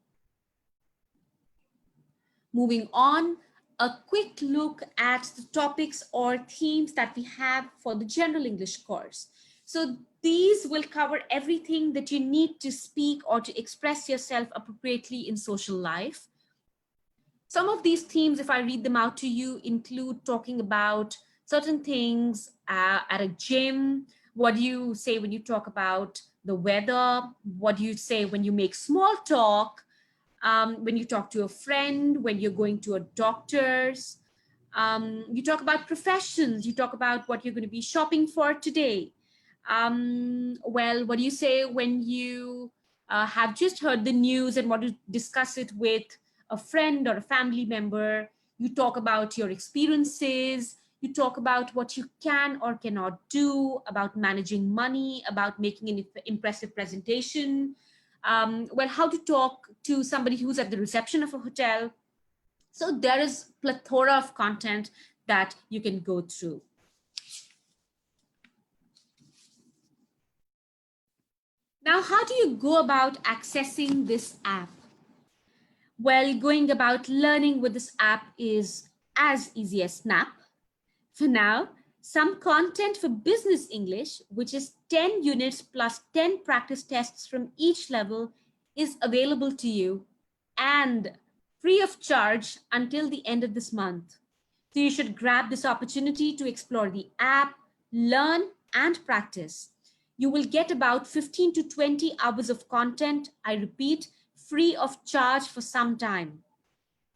Moving on, a quick look at the topics or themes that we have for the general English course. So these will cover everything that you need to speak or to express yourself appropriately in social life. Some of these themes, if I read them out to you, include talking about certain things at a gym. What do you say when you talk about the weather? What do you say when you make small talk? When you talk to a friend, when you're going to a doctor's? You talk about professions. You talk about what you're going to be shopping for today. Well, what do you say when you have just heard the news and want to discuss it with a friend or a family member? You talk about your experiences. You talk about what you can or cannot do, about managing money, about making an impressive presentation, well, how to talk to somebody who's at the reception of a hotel. So there is plethora of content that you can go through. Now, how do you go about accessing this app? Well, going about learning with this app is as easy as snap. For now, some content for business English, which is 10 units plus 10 practice tests from each level, is available to you and free of charge until the end of this month. So you should grab this opportunity to explore the app, learn and practice. You will get about 15 to 20 hours of content, I repeat, free of charge for some time.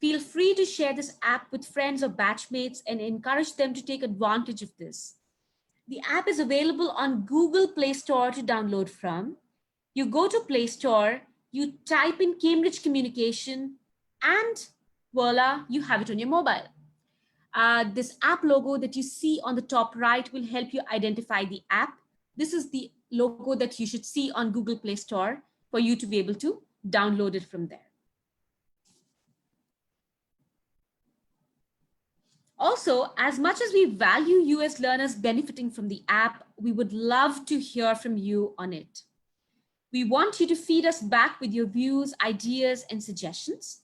Feel free to share this app with friends or batchmates and encourage them to take advantage of this. The app is available on Google Play Store to download from. You go to Play Store, you type in Cambridge Communication, and voila, you have it on your mobile. This app logo that you see on the top right will help you identify the app. This is the logo that you should see on Google Play Store for you to be able to download it from there. Also, as much as we value you as learners benefiting from the app, we would love to hear from you on it. We want you to feed us back with your views, ideas, and suggestions.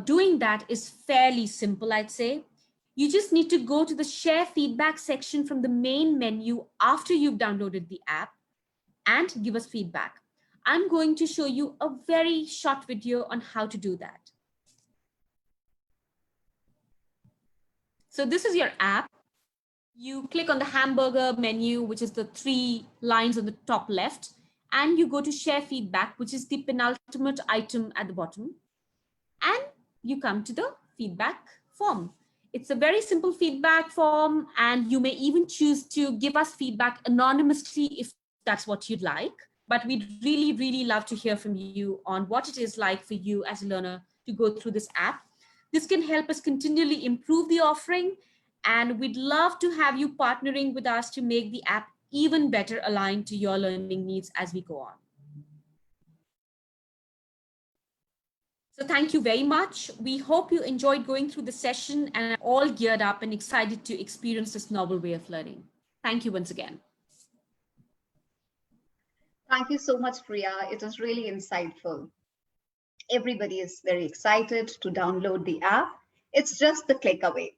Doing that is fairly simple, I'd say. You just need to go to the share feedback section from the main menu after you've downloaded the app and give us feedback. I'm going to show you a very short video on how to do that. So this is your app. You click on the hamburger menu, which is the 3 lines on the top left, and you go to share feedback, which is the penultimate item at the bottom. And you come to the feedback form. It's a very simple feedback form, and you may even choose to give us feedback anonymously if that's what you'd like. But we'd really, really love to hear from you on what it is like for you as a learner to go through this app. This can help us continually improve the offering, and we'd love to have you partnering with us to make the app even better aligned to your learning needs as we go on. So thank you very much. We hope you enjoyed going through the session and are all geared up and excited to experience this novel way of learning. Thank you once again. Thank you so much, Priya. It was really insightful. Everybody is very excited to download the app. It's just the click away.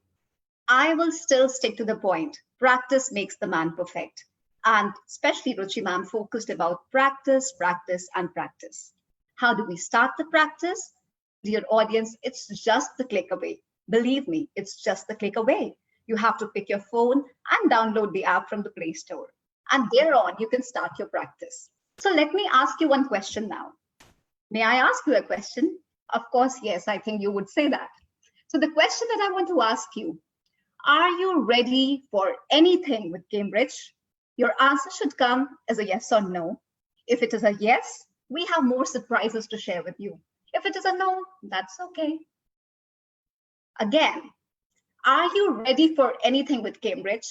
I will still stick to the point. Practice makes the man perfect. And especially Ruchi ma'am focused about practice, practice, and practice. How do we start the practice? Dear audience, it's just the click away. Believe me, it's just the click away. You have to pick your phone and download the app from the Play Store. And thereon, you can start your practice. So let me ask you one question now. May I ask you a question? Of course, yes, I think you would say that. So the question that I want to ask you, are you ready for anything with Cambridge? Your answer should come as a yes or no. If it is a yes, we have more surprises to share with you. If it is a no, that's okay. Again, are you ready for anything with Cambridge?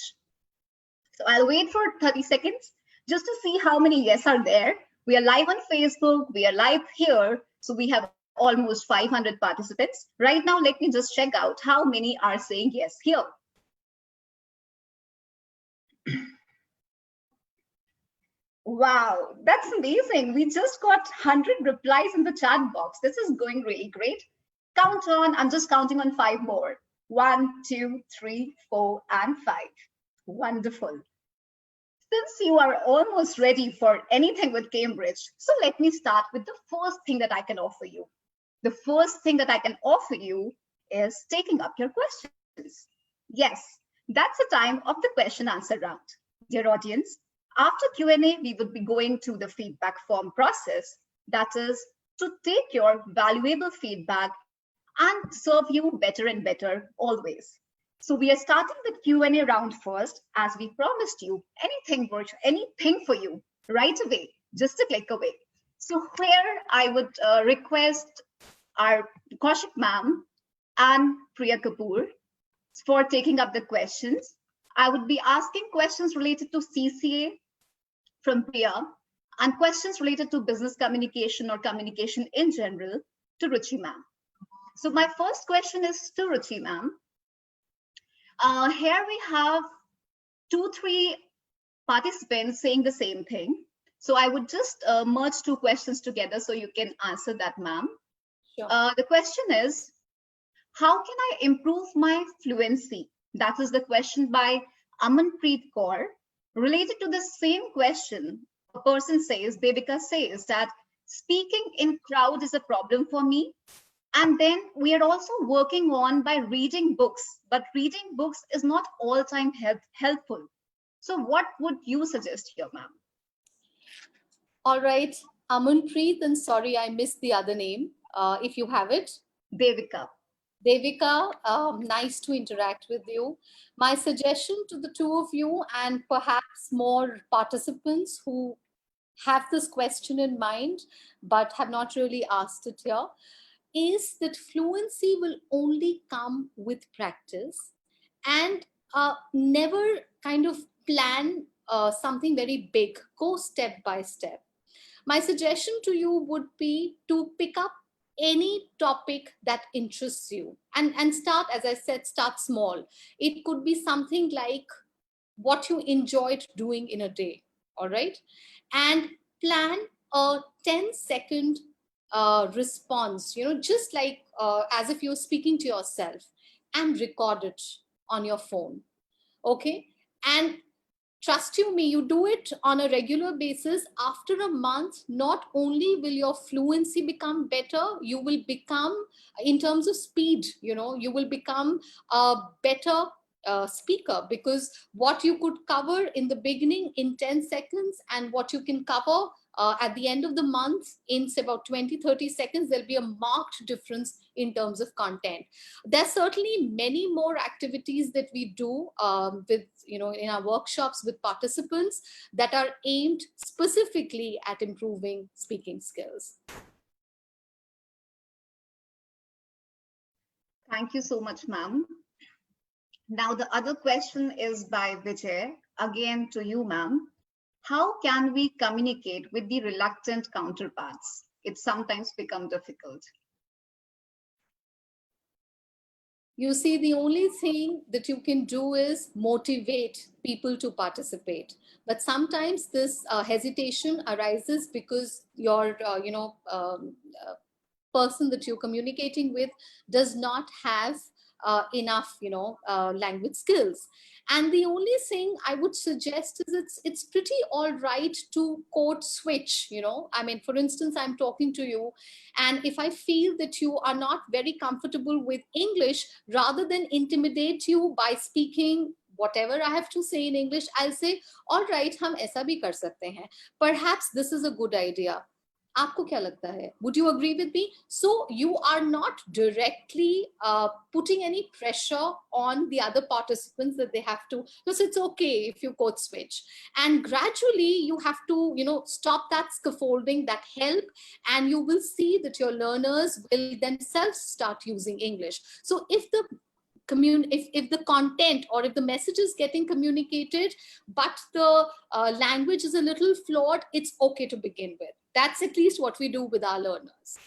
So I'll wait for 30 seconds just to see how many yes are there. We are live on Facebook, we are live here. So we have almost 500 participants. Right now, let me just check out how many are saying yes here. Wow, that's amazing. We just got 100 replies in the chat box. This is going really great. Count on, I'm just counting on 5 more. 1, 2, 3, 4, and 5. Wonderful. Since you are almost ready for anything with Cambridge, so let me start with the first thing that I can offer you. The first thing that I can offer you is taking up your questions. Yes, that's the time of the question answer round. Dear audience, after Q&A, we would be going to the feedback form process. That is to take your valuable feedback and serve you better and better always. So we are starting the Q&A round first, as we promised you, anything for you right away, just a click away. So here I would request our Kaushik ma'am and Priya Kapoor for taking up the questions. I would be asking questions related to CCA from Priya and questions related to business communication or communication in general to Ruchi ma'am. So my first question is to Ruchi ma'am. Here we have 2-3 participants saying the same thing. So I would just merge 2 questions together so you can answer that, ma'am. Sure. The question is, how can I improve my fluency? That is the question by Amanpreet Kaur. Related to the same question, a person says, Devika says that speaking in crowd is a problem for me. And then we are also working on by reading books, but reading books is not all time helpful. So what would you suggest here, ma'am? All right, Amanpreet, and sorry, I missed the other name. If you have it. Devika. Devika, nice to interact with you. My suggestion to the two of you and perhaps more participants who have this question in mind, but have not really asked it here, is that fluency will only come with practice, and never kind of plan something very big, go step by step. My suggestion to you would be to pick up any topic that interests you and start, as I said, start small. It could be something like what you enjoyed doing in a day, all right? And plan a 10-second response, just like as if you're speaking to yourself, and record it on your phone, okay? And trust you me, you do it on a regular basis. After a month, not only will your fluency become better, you will become, in terms of speed, you will become a better speaker, because what you could cover in the beginning in 10 seconds and what you can cover at the end of the month in say about 20-30 seconds, there'll be a marked difference in terms of content. There's certainly many more activities that we do with, in our workshops with participants that are aimed specifically at improving speaking skills. Thank you so much, ma'am. Now, the other question is by Vijay, again to you, ma'am. How can we communicate with the reluctant counterparts? It sometimes becomes difficult. You see, the only thing that you can do is motivate people to participate. But sometimes this hesitation arises because your, person that you're communicating with does not have enough, language skills. And the only thing I would suggest is it's pretty all right to code switch, I mean, for instance, I'm talking to you, and if I feel that you are not very comfortable with English, rather than intimidate you by speaking whatever I have to say in English, I'll say, all right, hum aisa bhi kar sakte hain. Perhaps this is a good idea. आपको क्या लगता है? Would you agree with me? So you are not directly putting any pressure on the other participants that they have to, because it's okay if you code switch. And gradually you have to, stop that scaffolding, that help, and you will see that your learners will themselves start using English. So if the if the content or if the message is getting communicated, but the language is a little flawed, it's okay to begin with. That's at least what we do with our learners.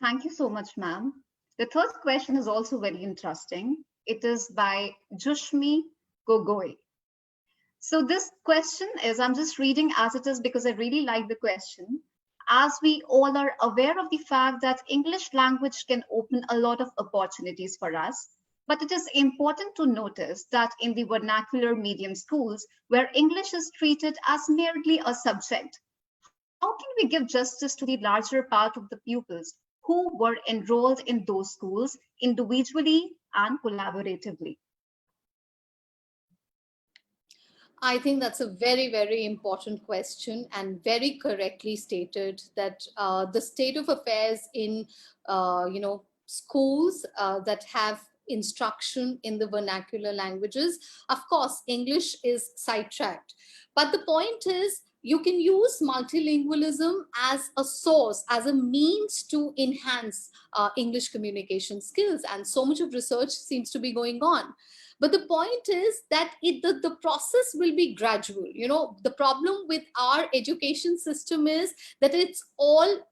Thank you so much, ma'am. The third question is also very interesting. It is by Jushmi Gogoi. So this question is, I'm just reading as it is because I really like the question. As we all are aware of the fact that English language can open a lot of opportunities for us, but it is important to notice that in the vernacular medium schools, where English is treated as merely a subject, how can we give justice to the larger part of the pupils who were enrolled in those schools individually and collaboratively? I think that's a very, very important question, and very correctly stated that the state of affairs in, schools that have instruction in the vernacular languages, of course, English is sidetracked. But the point is, You can use multilingualism as a source, as a means to enhance English communication skills. And so much of research seems to be going on. But the point is that the process will be gradual. You know, the problem with our education system is that it's all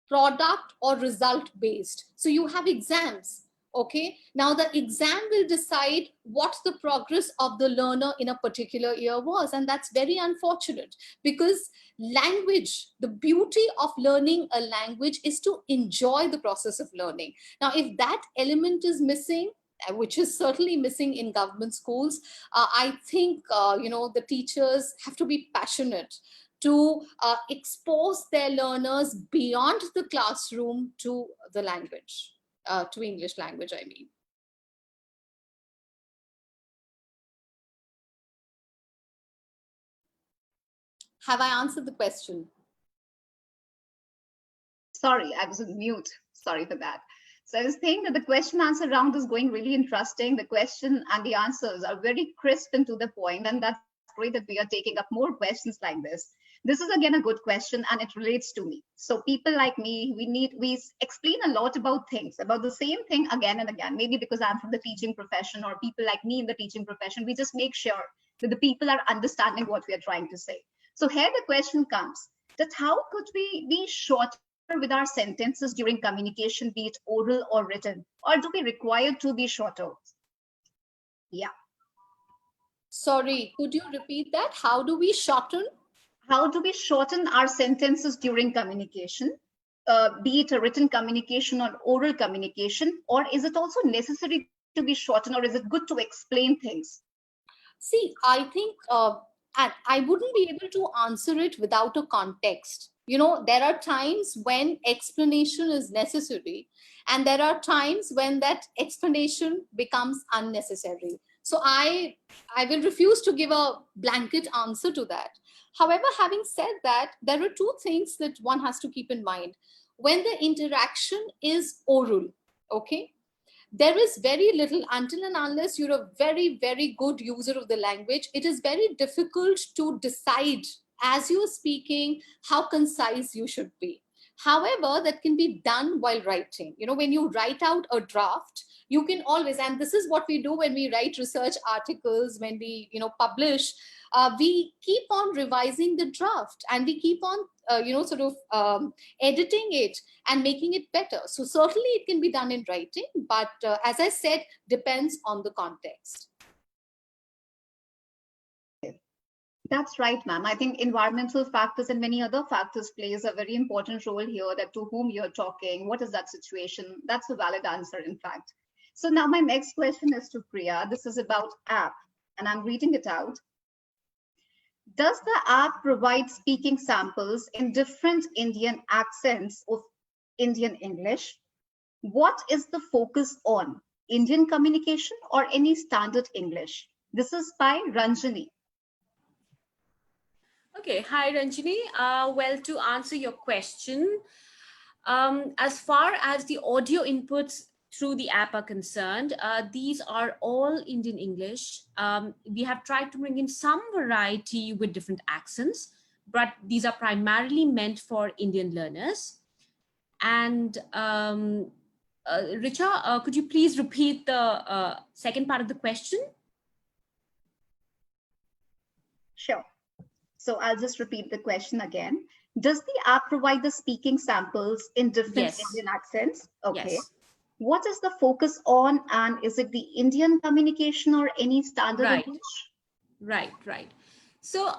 product or result based. So you have exams. Okay, now the exam will decide what the progress of the learner in a particular year was. And that's very unfortunate, because language, the beauty of learning a language is to enjoy the process of learning. Now, if that element is missing, which is certainly missing in government schools, I think, the teachers have to be passionate to expose their learners beyond the classroom to the language. To English language, I mean. Have I answered the question? Sorry, I was on mute. Sorry for that. So I was saying that the question answer round is going really interesting. The question and the answers are very crisp and to the point, and that's great that we are taking up more questions like this. This is again a good question, and it relates to me. So people like me, we explain a lot about things, about the same thing again and again. Maybe because I'm from the teaching profession, or people like me in the teaching profession, we just make sure that the people are understanding what we are trying to say. So here the question comes, that how could we be shorter with our sentences during communication, be it oral or written, or do we require to be shorter? Yeah. Sorry, could you repeat that? How do we shorten? How do we shorten our sentences during communication, be it a written communication or oral communication, or is it also necessary to be shortened, or is it good to explain things? See, I think I wouldn't be able to answer it without a context. You know, there are times when explanation is necessary, and there are times when that explanation becomes unnecessary. So I will refuse to give a blanket answer to that. However, having said that, there are two things that one has to keep in mind. When the interaction is oral, okay, there is very little, until and unless you're a very, very good user of the language, it is very difficult to decide as you're speaking how concise you should be. However, that can be done while writing. You know, when you write out a draft, you can always, and this is what we do when we write research articles, when we, publish, we keep on revising the draft, and we keep on, editing it and making it better. So certainly it can be done in writing, but as I said, depends on the context. That's right, ma'am. I think environmental factors and many other factors plays a very important role here, that to whom you're talking, what is that situation? That's a valid answer, in fact. So now my next question is to Priya. This is about app, and I'm reading it out. Does the app provide speaking samples in different Indian accents of Indian English? What is the focus on? Indian communication or any standard English? This is by Ranjani. Okay, hi Ranjani. Well, to answer your question, as far as the audio inputs through the app are concerned, these are all Indian English. We have tried to bring in some variety with different accents, but these are primarily meant for Indian learners. And Richa, could you please repeat the second part of the question? Sure. So I'll just repeat the question again. Does the app provide the speaking samples in different Indian accents? Okay. Yes. What is the focus on, and is it the Indian communication or any standard English? Right. So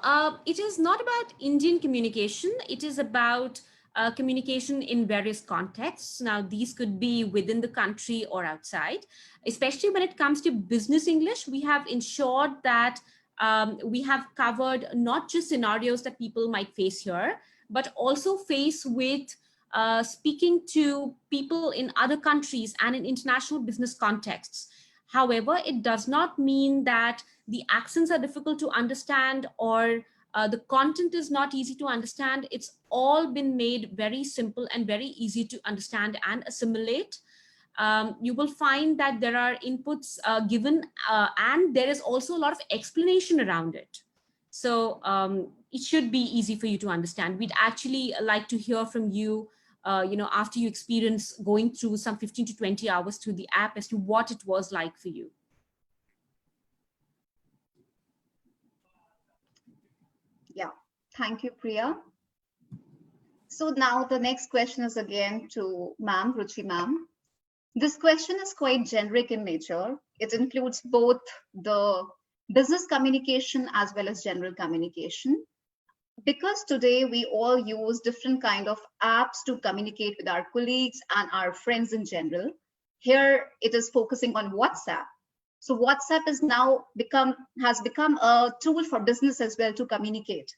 it is not about Indian communication. It is about communication in various contexts. Now, these could be within the country or outside. Especially when it comes to business English, we have ensured that we have covered not just scenarios that people might face here, but also face with speaking to people in other countries and in international business contexts. However, it does not mean that the accents are difficult to understand or the content is not easy to understand. It's all been made very simple and very easy to understand and assimilate. You will find that there are inputs given and there is also a lot of explanation around it. So it should be easy for you to understand. We'd actually like to hear from you, after you experience going through some 15 to 20 hours through the app, as to what it was like for you. Yeah, thank you, Priya. So now the next question is again to ma'am, Ruchi ma'am. This question is quite generic in nature. It includes both the business communication as well as general communication. Because today we all use different kind of apps to communicate with our colleagues and our friends in general. Here it is focusing on WhatsApp. So WhatsApp has become a tool for business as well to communicate.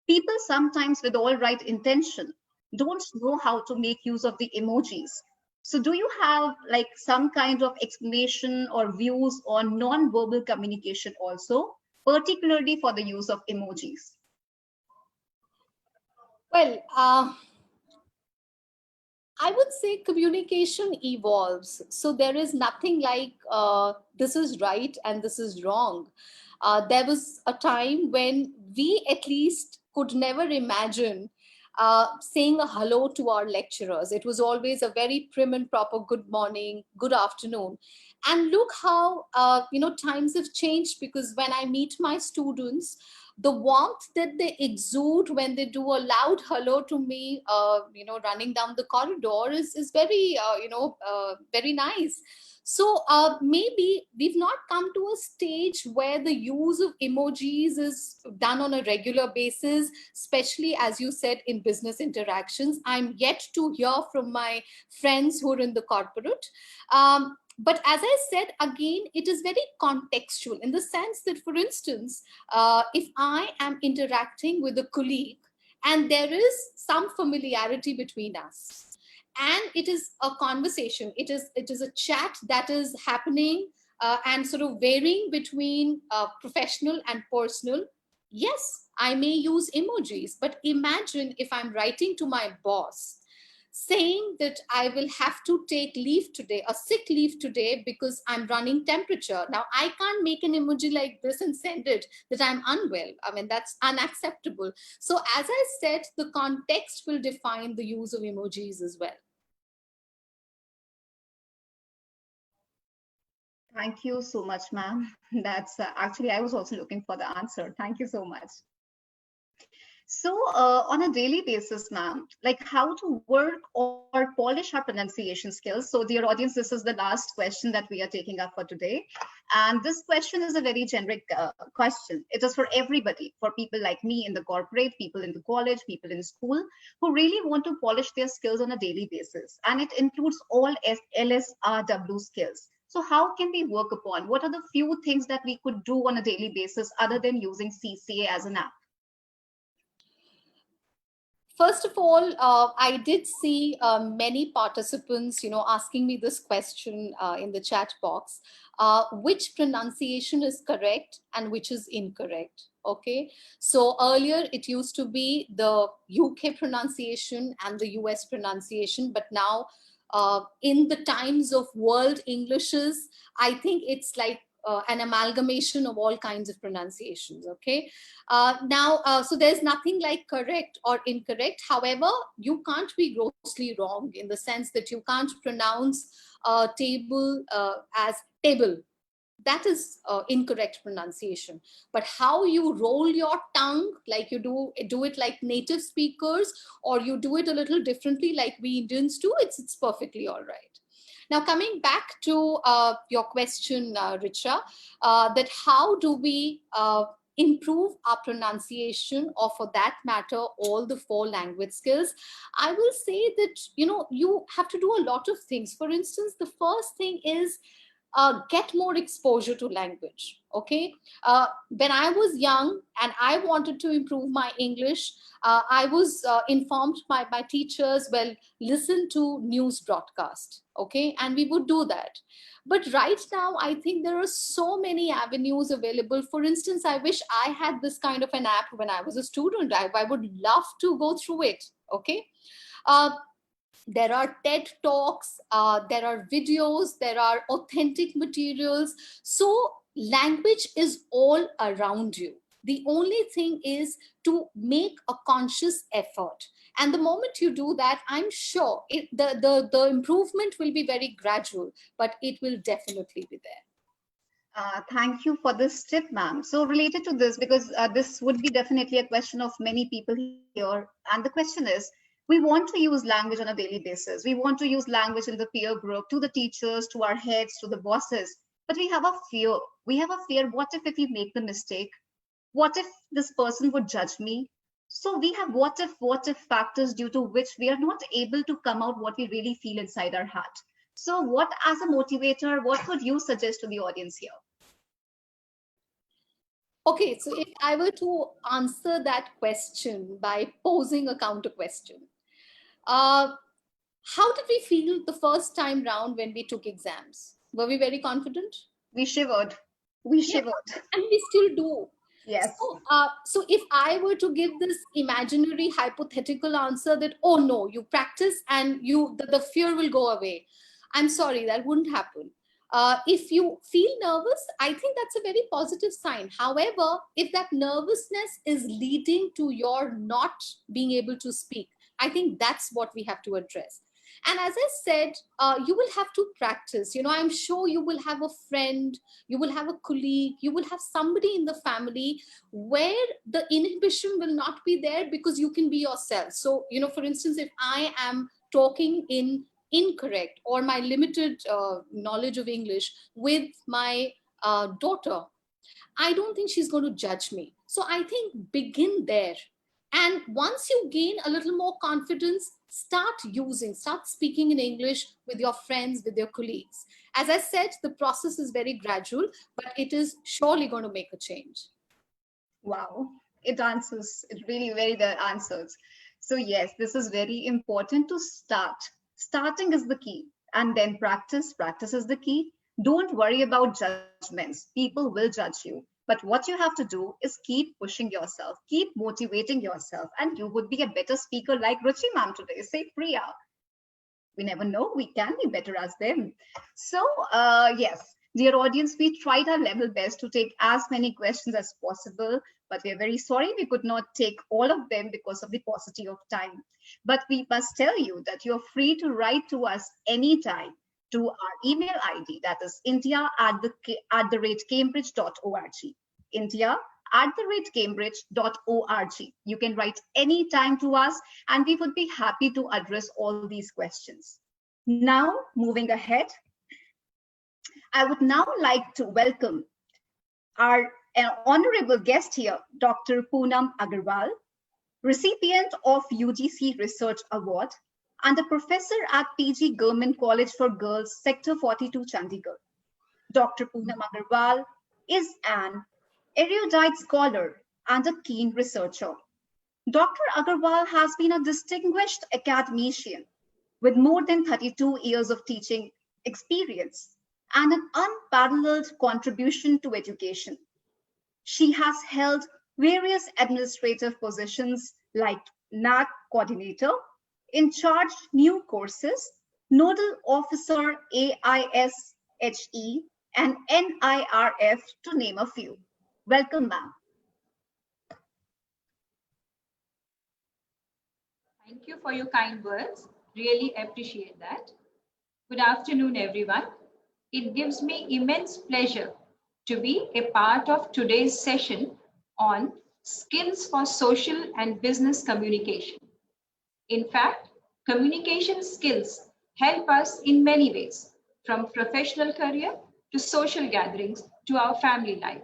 People sometimes with all right intention don't know how to make use of the emojis. So do you have like some kind of explanation or views on non-verbal communication also, particularly for the use of emojis? Well, I would say communication evolves. So there is nothing like this is right and this is wrong. There was a time when we at least could never imagine saying a hello to our lecturers. It was always a very prim and proper good morning, good afternoon. And look how times have changed, because when I meet my students, the warmth that they exude when they do a loud hello to me, running down the corridor is very, very nice. So maybe we've not come to a stage where the use of emojis is done on a regular basis, especially as you said in business interactions. I'm yet to hear from my friends who are in the corporate. But as I said, again, it is very contextual in the sense that, for instance, if I am interacting with a colleague and there is some familiarity between us, and it is a conversation, it is a chat that is happening and sort of varying between professional and personal, yes, I may use emojis. But imagine if I'm writing to my boss saying that I will have to take leave today, a sick leave today, because I'm running temperature. Now, I can't make an emoji like this and send it that I'm unwell. I mean, that's unacceptable. So as I said, the context will define the use of emojis as well. Thank you so much, ma'am. That's actually, I was also looking for the answer. Thank you so much. So on a daily basis, ma'am, like how to work or polish our pronunciation skills. So dear audience, this is the last question that we are taking up for today. And this question is a very generic question. It is for everybody, for people like me in the corporate, people in the college, people in school, who really want to polish their skills on a daily basis. And it includes all LSRW skills. So how can we work upon? What are the few things that we could do on a daily basis other than using CCA as an app? First of all, I did see many participants, asking me this question in the chat box, which pronunciation is correct and which is incorrect. Okay, so earlier it used to be the UK pronunciation and the US pronunciation, but now in the times of world Englishes, I think it's like an amalgamation of all kinds of pronunciations. Okay, so there's nothing like correct or incorrect. However, you can't be grossly wrong in the sense that you can't pronounce table as table. That is incorrect pronunciation. But how you roll your tongue, like you do it like native speakers, or you do it a little differently like we Indians do, it's perfectly all right. Now, coming back to your question, Richa, that how do we improve our pronunciation, or for that matter, all the 4 language skills? I will say that, you have to do a lot of things. For instance, the first thing is get more exposure to language. Okay, when I was young and I wanted to improve my English, I was informed by my teachers, well, listen to news broadcast. Okay, and we would do that. But right now, I think there are so many avenues available. For instance, I wish I had this kind of an app when I was a student. I would love to go through it. Okay. There are TED Talks, there are videos, there are authentic materials. So language is all around you. The only thing is to make a conscious effort. And the moment you do that, I'm sure the improvement will be very gradual, but it will definitely be there. Thank you for this tip, ma'am. So related to this, because this would be definitely a question of many people here. And the question is, we want to use language on a daily basis. We want to use language in the peer group, to the teachers, to our heads, to the bosses. But we have a fear. We have a fear, what if we make the mistake? What if this person would judge me? So we have what if factors due to which we are not able to come out what we really feel inside our heart. So what, as a motivator, what would you suggest to the audience here? Okay, so if I were to answer that question by posing a counter question, how did we feel the first time round when we took exams? Were we very confident? We shivered. We shivered. And we still do. Yes. So if I were to give this imaginary hypothetical answer that, oh no, you practice and the fear will go away, I'm sorry, that wouldn't happen. If you feel nervous, I think that's a very positive sign. However, if that nervousness is leading to your not being able to speak, I think that's what we have to address. And as I said, you will have to practice. You know, I'm sure you will have a friend, you will have a colleague, you will have somebody in the family where the inhibition will not be there because you can be yourself. So, you know, for instance, if I am talking in incorrect or my limited knowledge of English with my daughter, I don't think she's going to judge me. So I think begin there. And once you gain a little more confidence, start speaking in English with your friends, with your colleagues. As I said, the process is very gradual, but it is surely going to make a change. Wow, it answers, it really very well answers. So yes, this is very important to start. Starting is the key, and then practice is the key. Don't worry about judgments. People will judge you. But what you have to do is keep pushing yourself, keep motivating yourself, and you would be a better speaker like Ruchi ma'am today. Say, Priya. We never know, we can be better as them. So yes, dear audience, we tried our level best to take as many questions as possible, but we're very sorry we could not take all of them because of the paucity of time. But we must tell you that you're free to write to us anytime to our email ID, that is india@cambridge.org. India@cambridge.org. You can write anytime to us and we would be happy to address all these questions. Now, moving ahead, I would now like to welcome our honorable guest here, Dr. Punam Agarwal, recipient of UGC Research Award and a professor at PG Government College for Girls, Sector 42, Chandigarh. Dr. Punam Agarwal is an erudite scholar and a keen researcher. Dr. Agarwal has been a distinguished academician with more than 32 years of teaching experience and an unparalleled contribution to education. She has held various administrative positions like NAC coordinator, in charge new courses, nodal officer AISHE, and NIRF, to name a few. Welcome, ma'am. Thank you for your kind words. Really appreciate that. Good afternoon, everyone. It gives me immense pleasure to be a part of today's session on skills for social and business communication. In fact, communication skills help us in many ways, from professional career to social gatherings to our family life.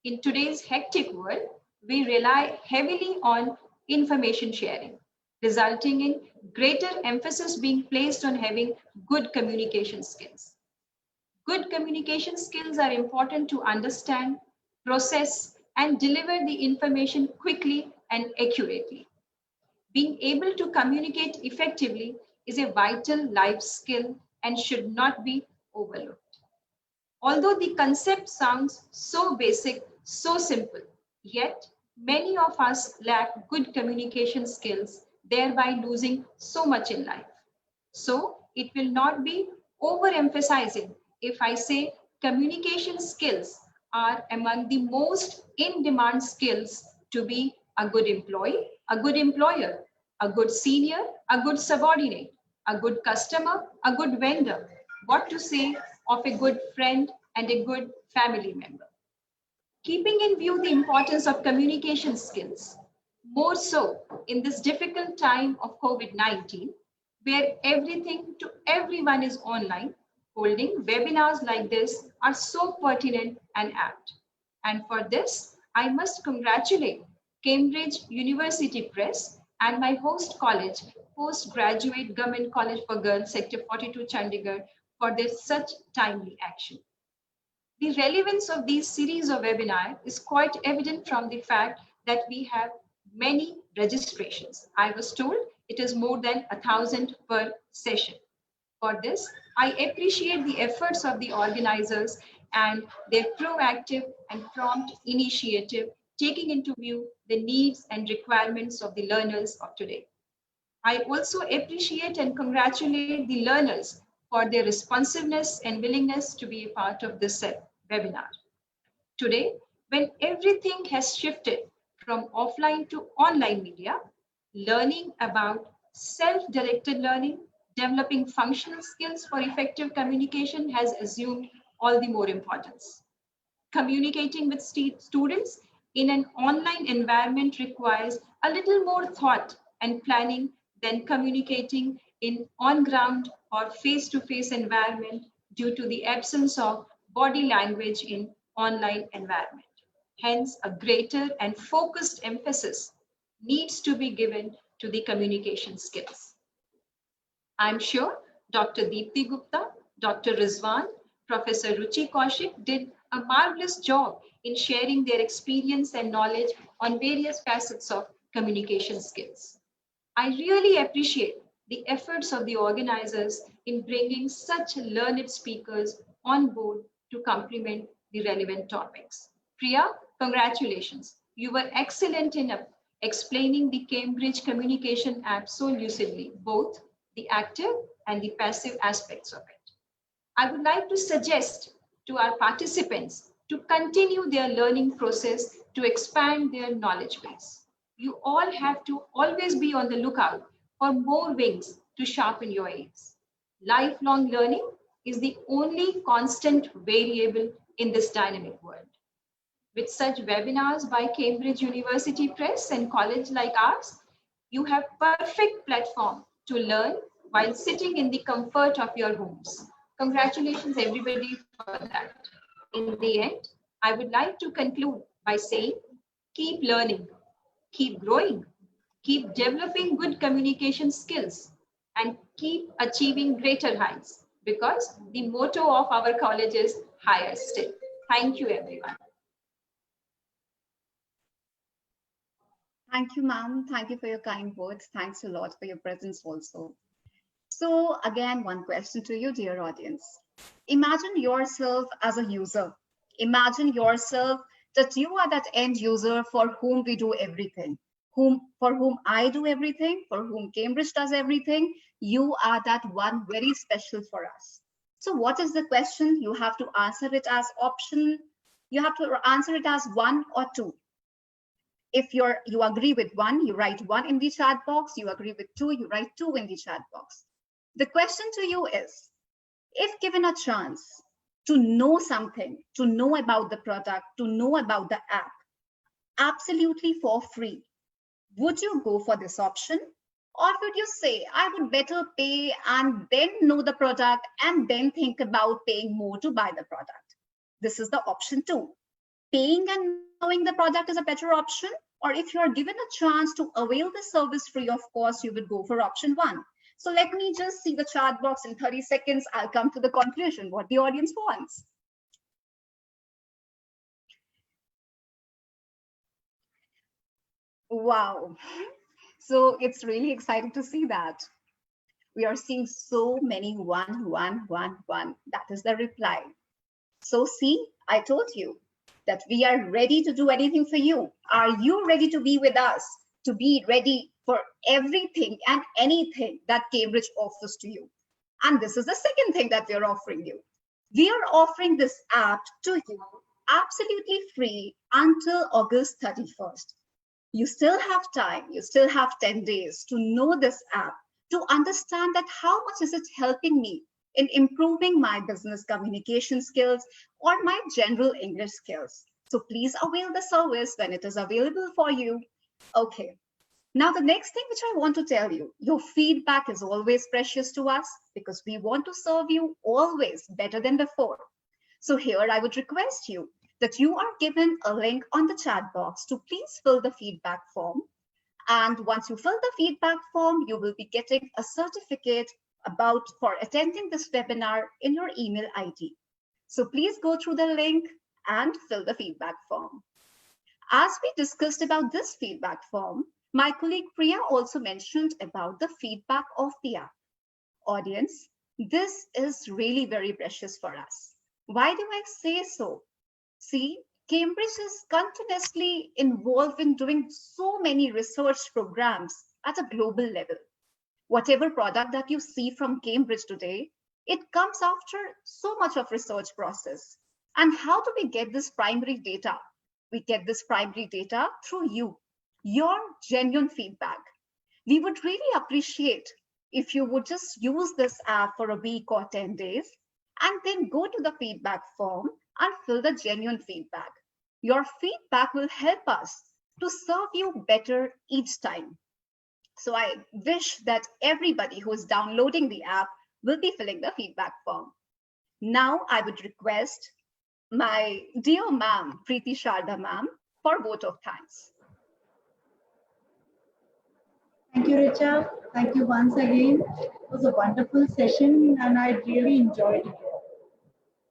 In today's hectic world, we rely heavily on information sharing, resulting in greater emphasis being placed on having good communication skills. Good communication skills are important to understand, process, and deliver the information quickly and accurately. Being able to communicate effectively is a vital life skill and should not be overlooked. Although the concept sounds so basic, so simple, yet many of us lack good communication skills, thereby losing so much in life. So it will not be overemphasizing if I say communication skills are among the most in-demand skills to be a good employee, a good employer, a good senior, a good subordinate, a good customer, a good vendor. What to say of a good friend and a good family member. Keeping in view the importance of communication skills, more so in this difficult time of COVID-19, where everything to everyone is online, holding webinars like this are so pertinent and apt. And for this, I must congratulate Cambridge University Press and my host college, Postgraduate Government College for Girls, Sector 42, Chandigarh, for their such timely action. The relevance of these series of webinars is quite evident from the fact that we have many registrations. I was told it is more than 1,000 per session. For this, I appreciate the efforts of the organizers and their proactive and prompt initiative, taking into view the needs and requirements of the learners of today. I also appreciate and congratulate the learners for their responsiveness and willingness to be a part of this webinar. Today, when everything has shifted from offline to online media, learning about self-directed learning, developing functional skills for effective communication has assumed all the more importance. Communicating with students in an online environment requires a little more thought and planning than communicating in on-ground or face-to-face environment due to the absence of body language in online environment. Hence, a greater and focused emphasis needs to be given to the communication skills. I'm sure Dr. Deepti Gupta, Dr. Rizwan, Professor Ruchi Kaushik did a marvelous job in sharing their experience and knowledge on various facets of communication skills. I really appreciate the efforts of the organizers in bringing such learned speakers on board to complement the relevant topics. Priya, congratulations. You were excellent in explaining the Cambridge Communication app so lucidly, both the active and the passive aspects of it. I would like to suggest to our participants to continue their learning process to expand their knowledge base. You all have to always be on the lookout for more wings to sharpen your aims. Lifelong learning is the only constant variable in this dynamic world. With such webinars by Cambridge University Press and college like ours, you have perfect platform to learn while sitting in the comfort of your homes. Congratulations everybody for that. In the end, I would like to conclude by saying, keep learning, keep growing, keep developing good communication skills, and keep achieving greater heights, because the motto of our college is higher still. Thank you, everyone. Thank you, ma'am. Thank you for your kind words. Thanks a lot for your presence also. So again, one question to you, dear audience. Imagine yourself as a user. Imagine yourself that you are that end user for whom we do everything, for whom I do everything, for whom Cambridge does everything. You are that one very special for us. So what is the question? You have to answer it as option. You have to answer it as 1 or 2. If you agree with 1, you write 1 in the chat box. You agree with 2, you write 2 in the chat box. The question to you is, if given a chance to know something, to know about the product, to know about the app, absolutely for free, would you go for this option? Or would you say, I would better pay and then know the product and then think about paying more to buy the product? This is the option 2. Paying and knowing the product is a better option. Or if you're given a chance to avail the service free of cost, you would go for option 1. So let me just see the chat box in 30 seconds. I'll come to the conclusion, what the audience wants. Wow. So it's really exciting to see that. We are seeing so many 1, 1, 1, 1. That is the reply. So see, I told you that we are ready to do anything for you. Are you ready to be with us? To be ready for everything and anything that Cambridge offers to you. And this is the second thing that we are offering you. We are offering this app to you absolutely free until August 31st. You still have time, you still have 10 days to know this app, to understand that how much is it helping me in improving my business communication skills or my general English skills. So please avail the service when it is available for you. Okay. Now, the next thing which I want to tell you, your feedback is always precious to us because we want to serve you always better than before. So here I would request you that you are given a link on the chat box to please fill the feedback form. And once you fill the feedback form, you will be getting a certificate for attending this webinar in your email ID. So please go through the link and fill the feedback form. As we discussed about this feedback form, my colleague Priya also mentioned about the feedback of the app. Audience, this is really very precious for us. Why do I say so? See, Cambridge is continuously involved in doing so many research programs at a global level. Whatever product that you see from Cambridge today, it comes after so much of research process. And how do we get this primary data? We get this primary data through you, your genuine feedback. We would really appreciate if you would just use this app for a week or 10 days and then go to the feedback form and fill the genuine feedback. Your feedback will help us to serve you better each time. So I wish that everybody who is downloading the app will be filling the feedback form. Now I would request my dear ma'am, Preeti Sharda ma'am, for vote of thanks. Thank you, Richa. Thank you once again. It was a wonderful session and I really enjoyed it.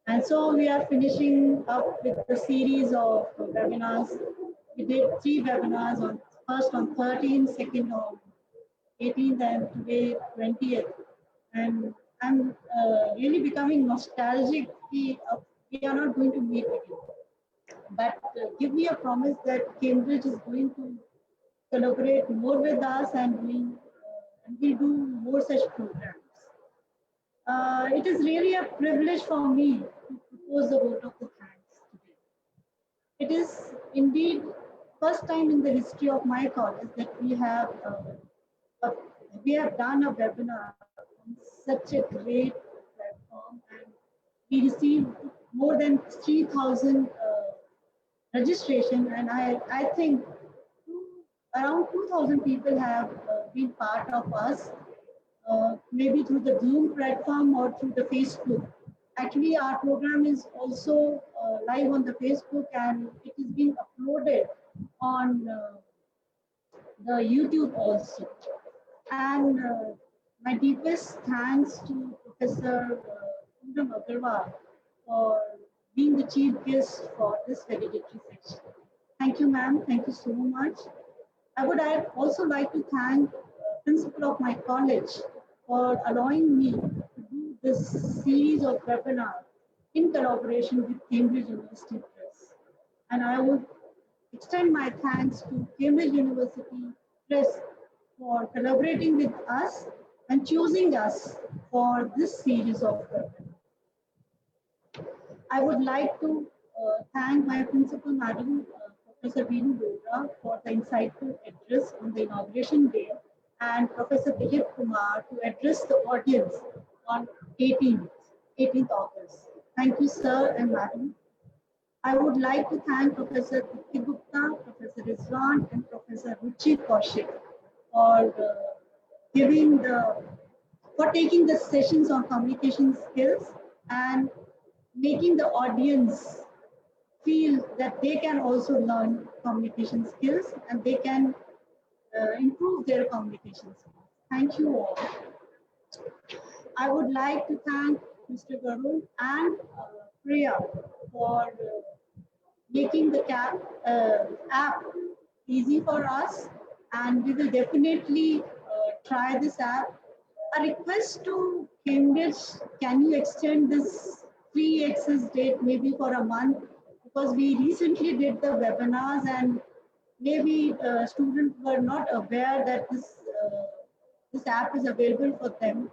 And so we are finishing up with the series of webinars. We did 3 webinars, first on 13th, second on 18th, and today 20th. And I'm really becoming nostalgic. We are not going to meet again. But give me a promise that Cambridge is going to collaborate more with us and we'll do more such programs. It is really a privilege for me to propose the vote of the thanks today. It is indeed first time in the history of my college that we have done a webinar on such a great platform, and we received more than 3,000 registration, and I think around 2,000 people have been part of us, maybe through the Zoom platform or through the Facebook. Actually, our program is also live on the Facebook, and it is being uploaded on the YouTube also. And my deepest thanks to Professor Punam Agarwal for being the chief guest for this valedictory section. Thank you, ma'am. Thank you so much. I would also like to thank Principal of my college for allowing me to do this series of webinars in collaboration with Cambridge University Press. And I would extend my thanks to Cambridge University Press for collaborating with us and choosing us for this series of webinars. I would like to thank my principal, Madam Prof Binu Dogra, for the insightful address on the inauguration day, and Professor Dilip Kumar to address the audience on 18th August. Thank you, sir and madam. I would like to thank Professor Deepti Gupta, Professor Rizwan, and Professor Ruchi Kaushik for taking the sessions on communication skills and making the audience feel that they can also learn communication skills and they can improve their communication skills. Thank you all. I would like to thank Mr. Varun and Priya for making the app easy for us, and we will definitely try this app. A request to Cambridge, can you extend this free access date maybe for a month? Because we recently did the webinars and maybe students were not aware that this app is available for them.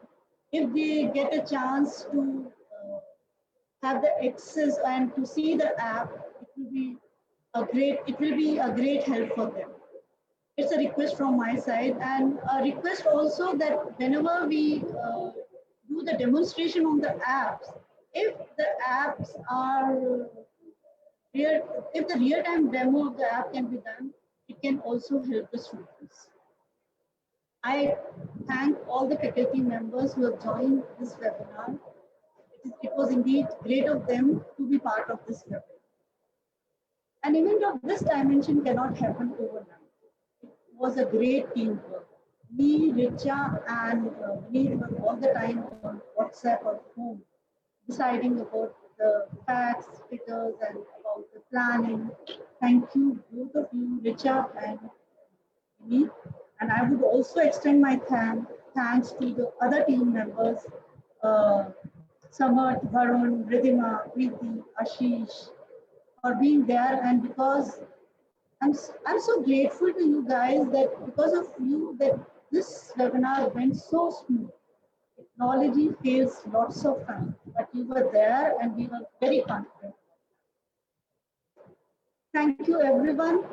If they get a chance to have the access and to see the app, it will be a great help for them. It's a request from my side, and a request also that whenever we do the demonstration on the apps, if the apps are if the real-time demo of the app can be done, it can also help the students. I thank all the faculty members who have joined this webinar. It was indeed great of them to be part of this webinar. An event of this dimension cannot happen overnight. It was a great teamwork. Me, Richa, and we were all the time on WhatsApp or phone, deciding about the facts, figures, and about the planning. Thank you, both of you, Richa and me. And I would also extend my thanks to the other team members, Samarth, Varun, Ridhima, Preeti, Ashish, for being there. And because I'm so grateful to you guys that because of you that this webinar went so smooth. Technology fails lots of time, but you were there and we were very confident. Thank you everyone.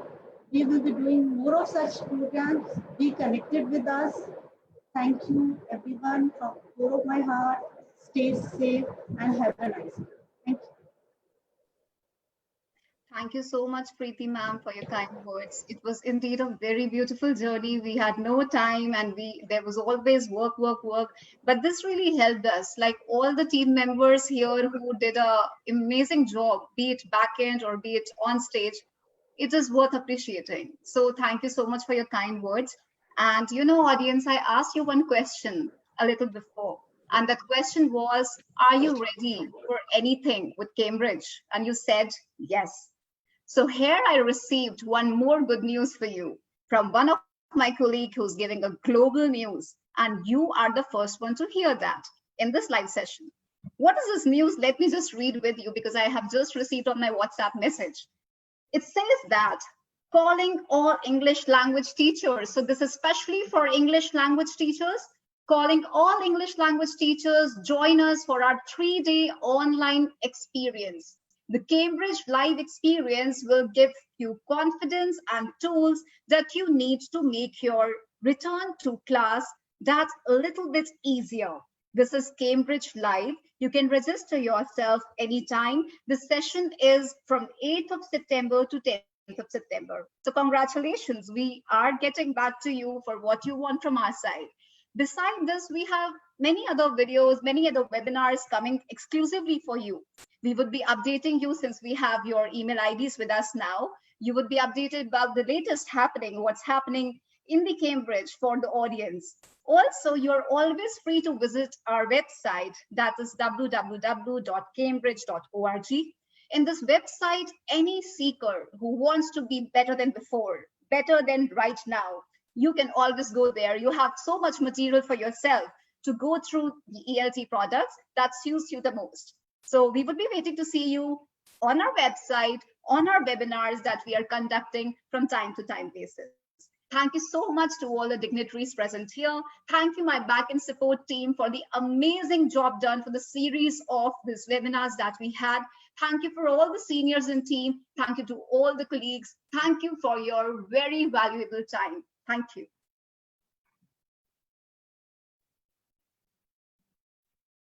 We will be doing more of such programs. Be connected with us. Thank you everyone from the core of my heart. Stay safe and have a nice day. Thank you. Thank you so much, Preeti ma'am, for your kind words. It was indeed a very beautiful journey. We had no time and there was always work, work, work. But this really helped us. Like all the team members here who did an amazing job, be it backend or be it on stage, it is worth appreciating. So thank you so much for your kind words. And you know, audience, I asked you one question a little before. And that question was, are you ready for anything with Cambridge? And you said yes. So here I received one more good news for you from one of my colleagues who's giving a global news, and you are the first one to hear that in this live session. What is this news? Let me just read with you because I have just received on my WhatsApp message. It says that calling all English language teachers, so this is especially for English language teachers, calling all English language teachers, join us for our 3-day online experience. The Cambridge Live experience will give you confidence and tools that you need to make your return to class that a little bit easier. This is Cambridge Live. You can register yourself anytime. The session is from 8th of September to 10th of September. So congratulations, we are getting back to you for what you want from our side. Besides this, we have many other videos, many other webinars coming exclusively for you. We would be updating you since we have your email IDs with us now. You would be updated about the latest happening, what's happening in the Cambridge for the audience. Also, you're always free to visit our website, that is www.cambridge.org. In this website, any seeker who wants to be better than before, better than right now, you can always go there. You have so much material for yourself to go through the ELT products that suits you the most. So we would be waiting to see you on our website, on our webinars that we are conducting from time to time basis. Thank you so much to all the dignitaries present here. Thank you, my back-end support team, for the amazing job done for the series of these webinars that we had. Thank you for all the seniors in team. Thank you to all the colleagues. Thank you for your very valuable time. Thank you.